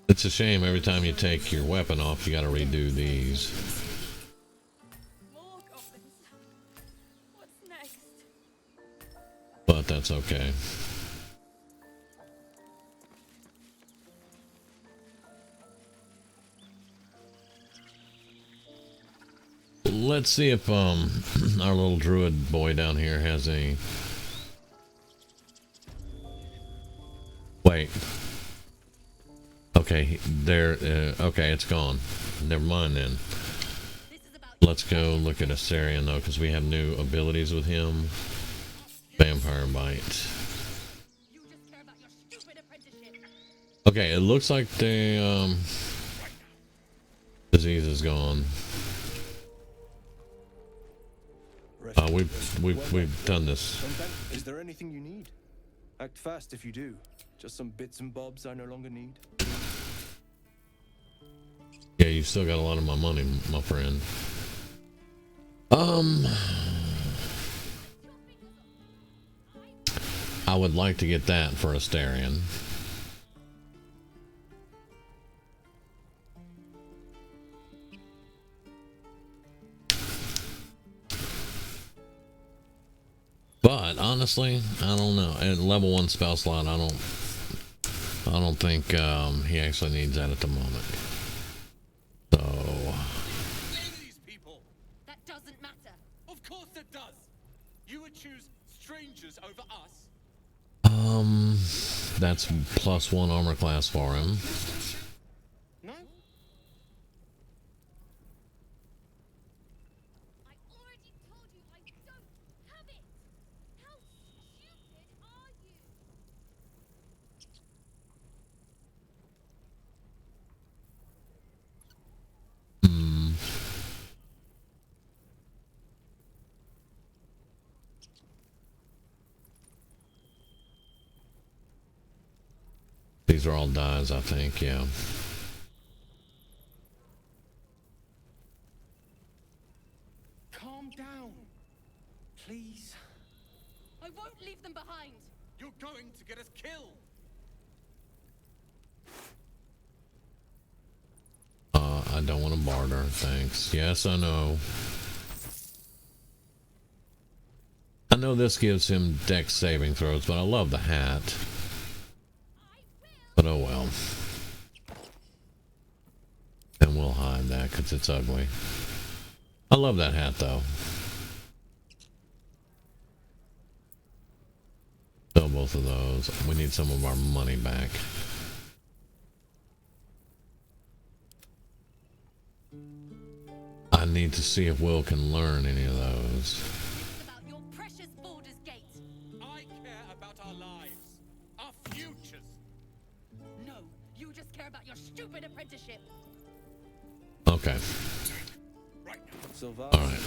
It's a shame every time you take your weapon off, you gotta redo these. But that's okay. Let's see if our little druid boy down here has a... Wait. Okay, there. Okay, it's gone. Never mind then. Let's go look at Asterion though, because we have new abilities with him. Vampire bite. Okay, it looks like the disease is gone. We've done this. Is there anything you need? Act fast if you do. Just some bits and bobs I no longer need. Yeah, you still got a lot of my money, my friend. I would like to get that for Asterion. But honestly, I don't know. At level 1 spell slot, I don't think he actually needs that at the moment. So These people. That doesn't matter. Of course it does. You would choose strangers over us. that's +1 armor class for him. No. These are all dies, I think, yeah. Calm down, please. I won't leave them behind. You're going to get us killed. I don't want to barter, thanks. Yes, I know. I know this gives him dex saving throws, but I love the hat. But oh well. And we'll hide that because it's ugly. I love that hat though. Sell both of those. We need some of our money back. I need to see if Will can learn any of those. About your precious Baldur's Gate. I care about our lives, our futures. No, you just care about your stupid apprenticeship. Okay. All right.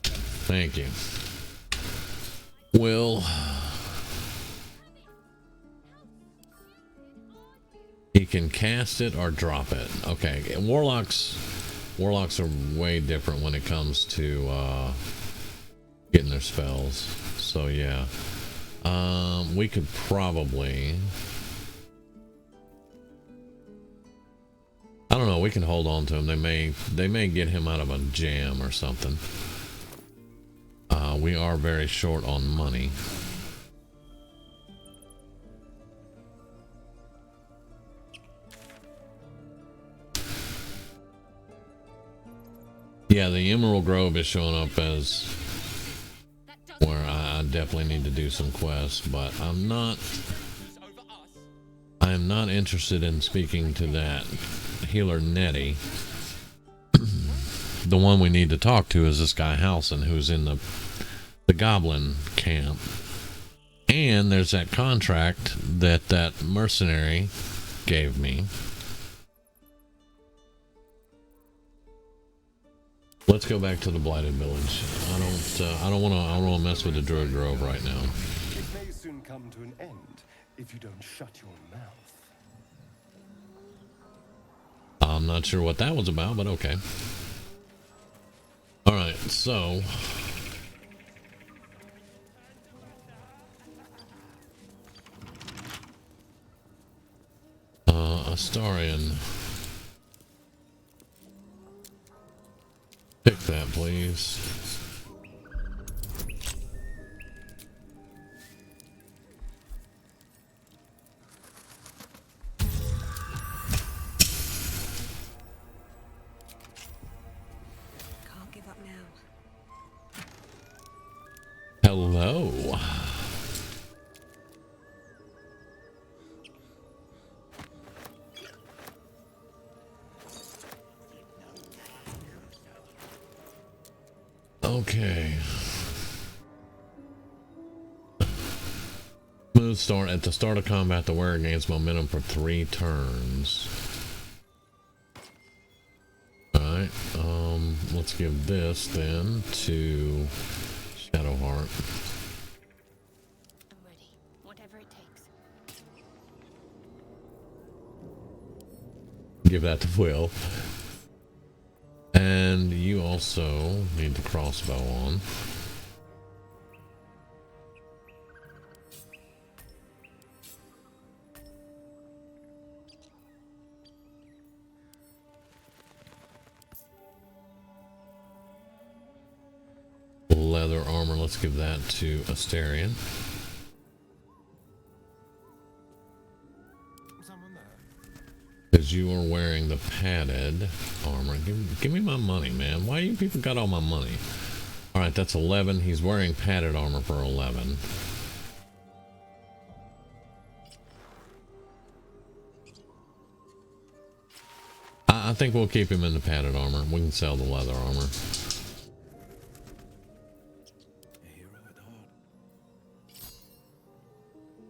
Thank you. Will. He can cast it or drop it. Okay. Warlocks are way different when it comes to getting their spells. So yeah. We could probably, I don't know, we can hold on to him. They may get him out of a jam or something. We are very short on money. Yeah, the Emerald Grove is showing up as where I definitely need to do some quests, but I am not interested in speaking to that healer Nettie. The one we need to talk to is this guy Halson, who's in the goblin camp. And there's that contract that mercenary gave me. Let's go back to the Blighted Village. I don't want to mess with the Druid Grove right now. It may soon come to an end if you don't shut your mouth. I'm not sure what that was about, but okay. All right, so Astarion. Pick that, please. Can't give up now. Hello. Okay. Smooth start. At the start of combat, the wearer gains momentum for 3 turns. Alright, let's give this then to Shadowheart. I'm ready. Whatever it takes. Give that to Will. And you also need the crossbow on. leather armor. Let's give that to Asterion. Because you are wearing the padded armor. Give me my money, man. Why you people got all my money? Alright, that's 11. He's wearing padded armor for 11. I think we'll keep him in the padded armor. We can sell the leather armor.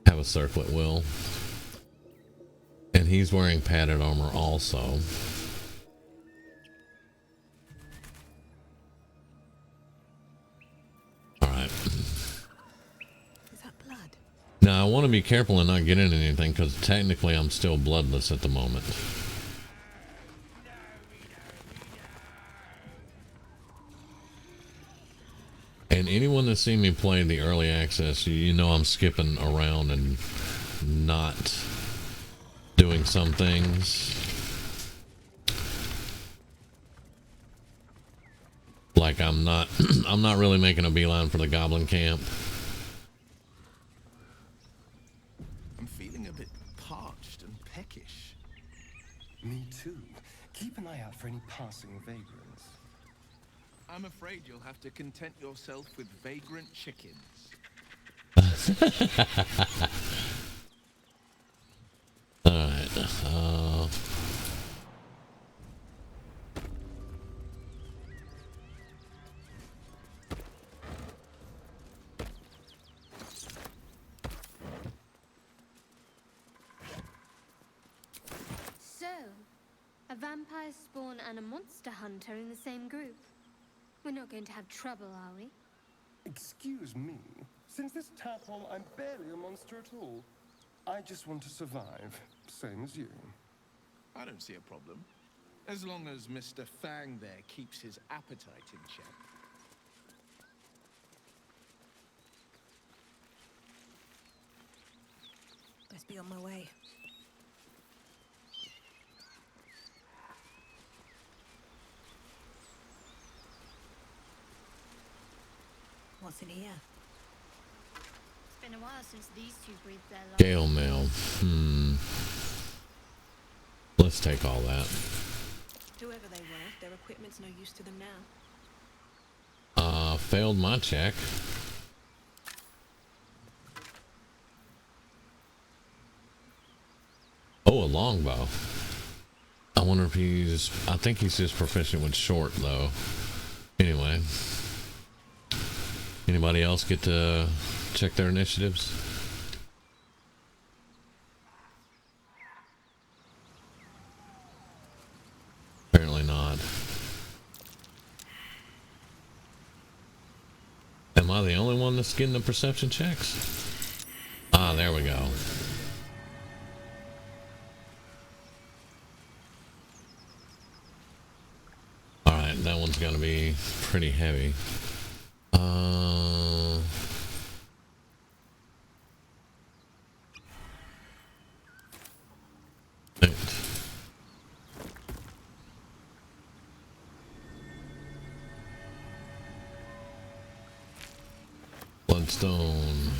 Have a circlet will. And he's wearing padded armor also. Alright. Is that blood? Now I want to be careful and not get into anything because technically I'm still bloodless at the moment. And anyone that's seen me play the early access, you know I'm skipping around and not doing some things. Like I'm not really making a beeline for the goblin camp. I'm feeling a bit parched and peckish. Me too. Keep an eye out for any passing vagrants. I'm afraid you'll have to content yourself with vagrant chickens. Alright, So, a vampire spawn and a monster hunter in the same group. We're not going to have trouble, are we? Excuse me. Since this tadpole, I'm barely a monster at all. I just want to survive, same as you. I don't see a problem. As long as Mr. Fang there keeps his appetite in check. Best be on my way. What's in here? It's been a while since these two breathed their last. Gale mail. Let's take all that. Whoever they were, their equipment's no use to them now. Failed my check. Oh, a longbow. I wonder if he's... I think he's just proficient with short, though. Anyway. Anybody else get to check their initiatives? Apparently not. Am I the only one that's getting the perception checks? Ah, there we go. Alright, that one's gonna be pretty heavy. Right. Bloodstone.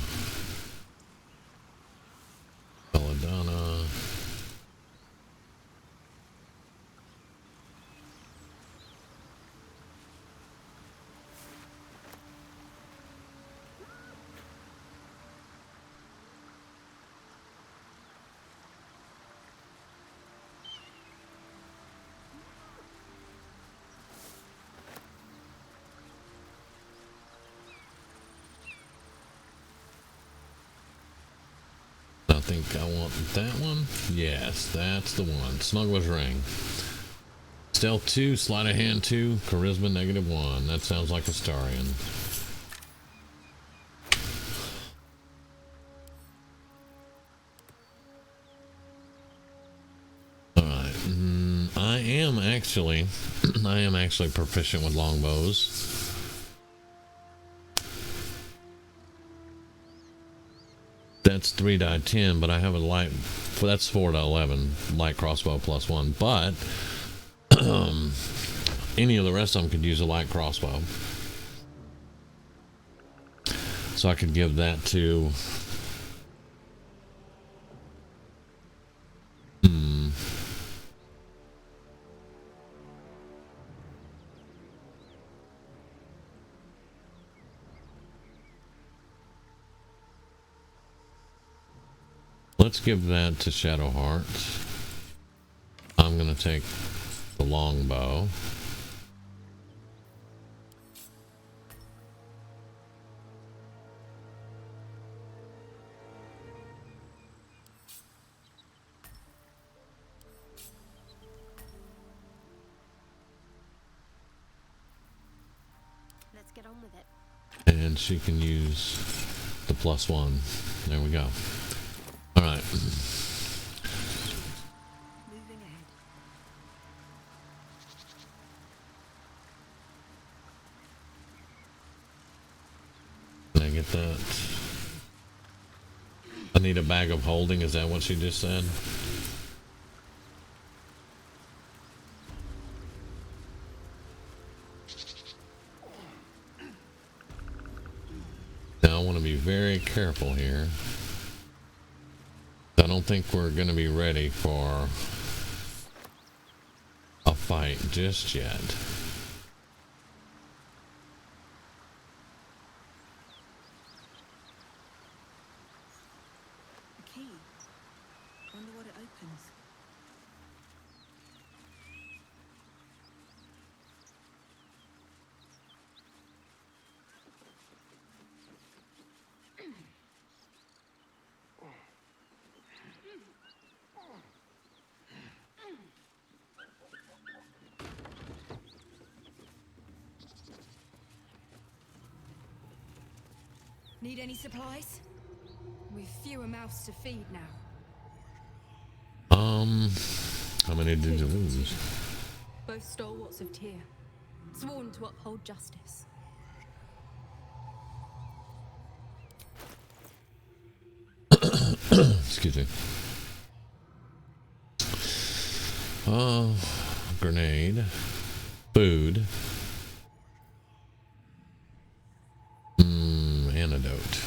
Belladonna. I think I want that one. Yes, that's the one. Smuggler's Ring. Stealth 2, Sleight of Hand 2, Charisma -1. That sounds like Astarion. Alright. I am actually proficient with longbows. That's 3 die 10, but I have a light. That's 4 to 11. Light crossbow +1. But any of the rest of them could use a light crossbow. So I could give that to... Let's give that to Shadowheart. I'm going to take the longbow. Let's get on with it. And she can use the +1. There we go. All right. Moving ahead. Can I get that? I need a bag of holding. Is that what she just said? Now I want to be very careful here. I don't think we're going to be ready for a fight just yet. A key. Wonder what it opens. Need any supplies? We've fewer mouths to feed now. How many did you lose? Both stalwarts of Tyr, sworn to uphold justice. Excuse me. Grenade. Food. Antidote.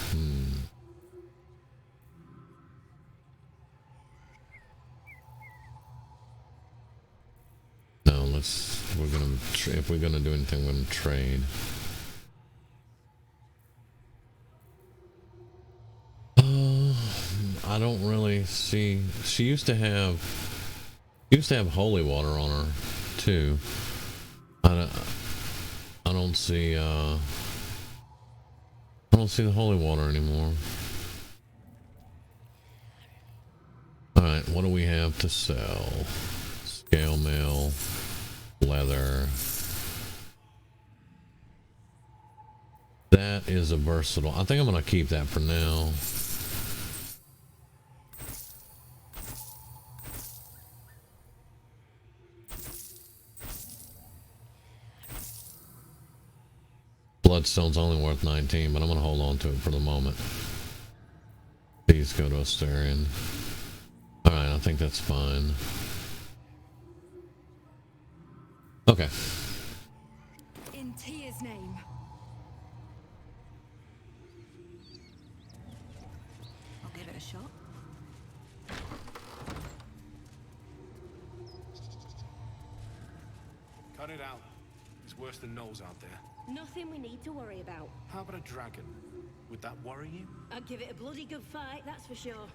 No, if we're gonna do anything, we're gonna trade. I don't really see. She used to have holy water on her too. I don't see. I don't see the holy water anymore. All right, what do we have to sell? Scale mail, leather. That is a versatile. I think I'm gonna keep that for now. Bloodstone's only worth 19, but I'm gonna hold on to it for the moment. Please go to Astarion. Alright, I think that's fine. Okay. In Tyr's name. I'll give it a shot. Cut it out. It's worse than Knowles out there. Nothing we need to worry about. How about a dragon? Would that worry you? I'd give it a bloody good fight, that's for sure.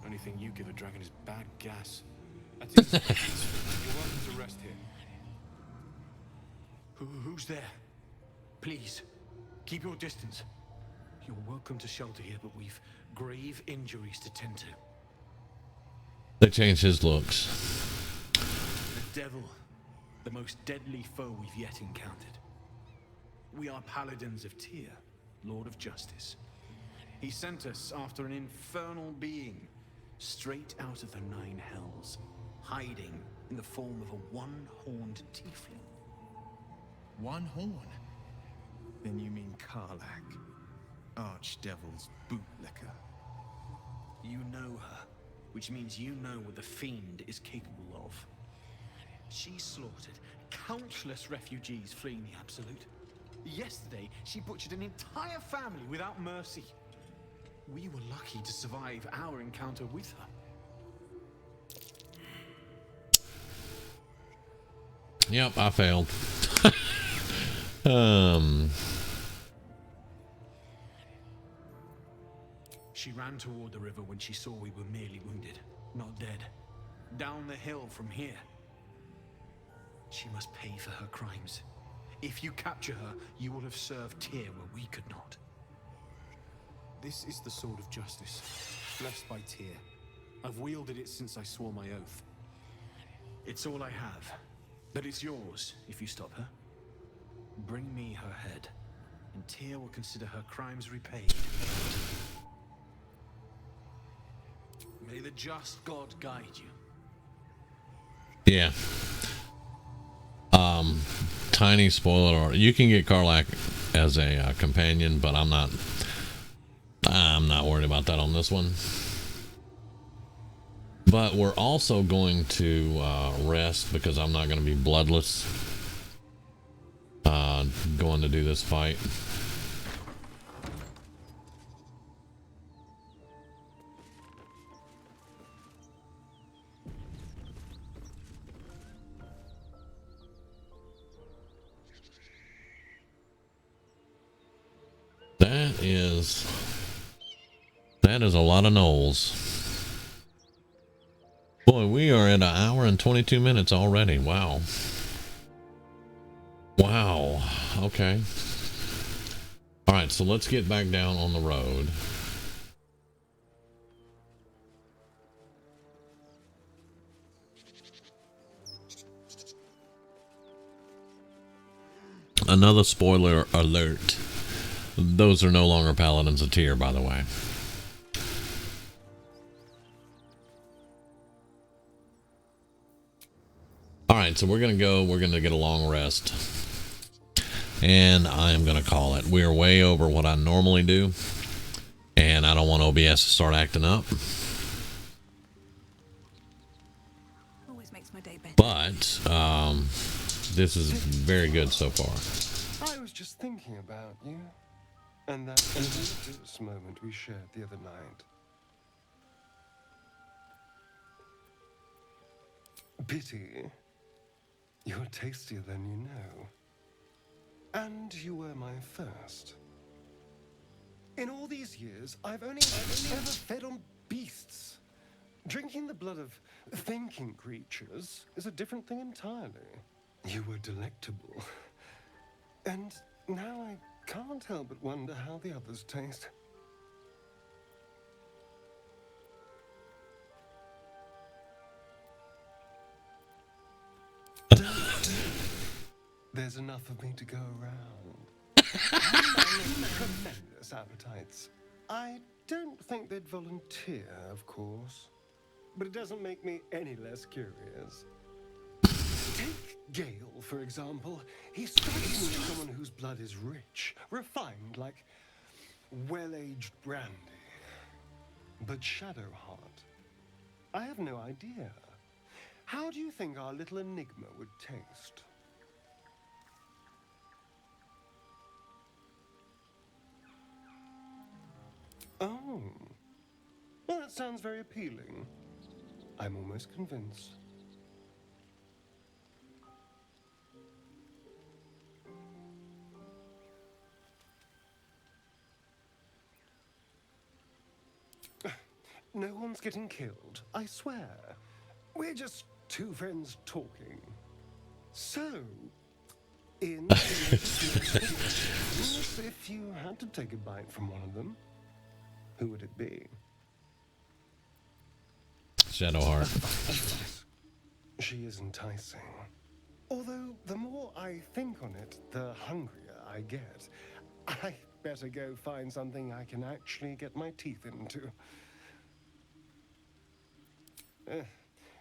Only thing you give a dragon is bad gas. That's it. You're welcome to rest here. Who's there? Please, keep your distance. You're welcome to shelter here, but we've grave injuries to tend to. They changed his looks. The devil, the most deadly foe we've yet encountered. We are paladins of Tyr, Lord of Justice. He sent us after an infernal being, straight out of the Nine Hells, hiding in the form of a one-horned tiefling. One horn? Then you mean Karlach, Archdevil's bootlicker. You know her, which means you know what the Fiend is capable of. She slaughtered countless refugees fleeing the Absolute. Yesterday, she butchered an entire family without mercy. We were lucky to survive our encounter with her. Yep, I failed. She ran toward the river when she saw we were merely wounded, not dead. Down the hill from here. She must pay for her crimes. If you capture her, you will have served Tyr where we could not. This is the sword of justice, blessed by Tyr. I've wielded it since I swore my oath. It's all I have, but it's yours if you stop her. Bring me her head, and Tyr will consider her crimes repaid. May the just God guide you. Yeah. Tiny spoiler alert. You can get Karlach as a companion, but I'm not worried about that on this one. But we're also going to rest because I'm not going to be bloodless going to do this fight. That is a lot of gnolls. Boy, we are at an hour and 22 minutes already. Wow. Wow. Okay. All right, so let's get back down on the road. Another spoiler alert. Those are no longer paladins of Tyr, by the way. Alright, so we're going to get a long rest. And I am going to call it. We are way over what I normally do. And I don't want OBS to start acting up. Always makes my day better. But, this is very good so far. I was just thinking about you. And that this moment we shared the other night. Pity. You're tastier than you know. And you were my first. In all these years, I've only ever fed on beasts. Drinking the blood of thinking creatures is a different thing entirely. You were delectable. And now I can't help but wonder how the others taste. There's enough of me to go around. Tremendous appetites. I don't think they'd volunteer, of course. But it doesn't make me any less curious. Take Gale, for example. He strikes me as someone whose blood is rich, refined, like well-aged brandy. But Shadowheart, I have no idea. How do you think our little enigma would taste? Oh, well, that sounds very appealing. I'm almost convinced. No one's getting killed, I swear. We're just two friends talking. So, if you had to take a bite from one of them, who would it be? Shadowheart. She is enticing. Although, the more I think on it, the hungrier I get. I better go find something I can actually get my teeth into.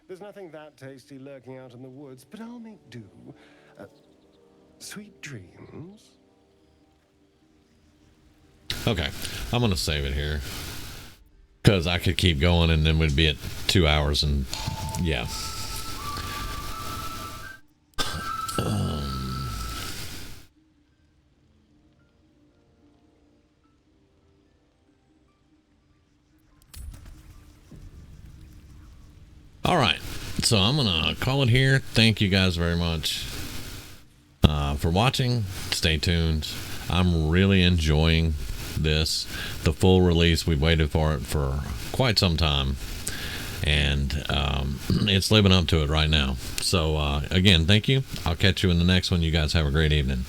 There's nothing that tasty lurking out in the woods, but I'll make do. Sweet dreams. Okay, I'm gonna save it here because I could keep going and then we'd be at 2 hours and yeah. All right, so I'm gonna call it here. Thank you guys very much for watching. Stay tuned. I'm really enjoying this. The full release, we waited for it for quite some time, and it's living up to it right now. So again, thank you. I'll catch you in the next one. You guys have a great evening.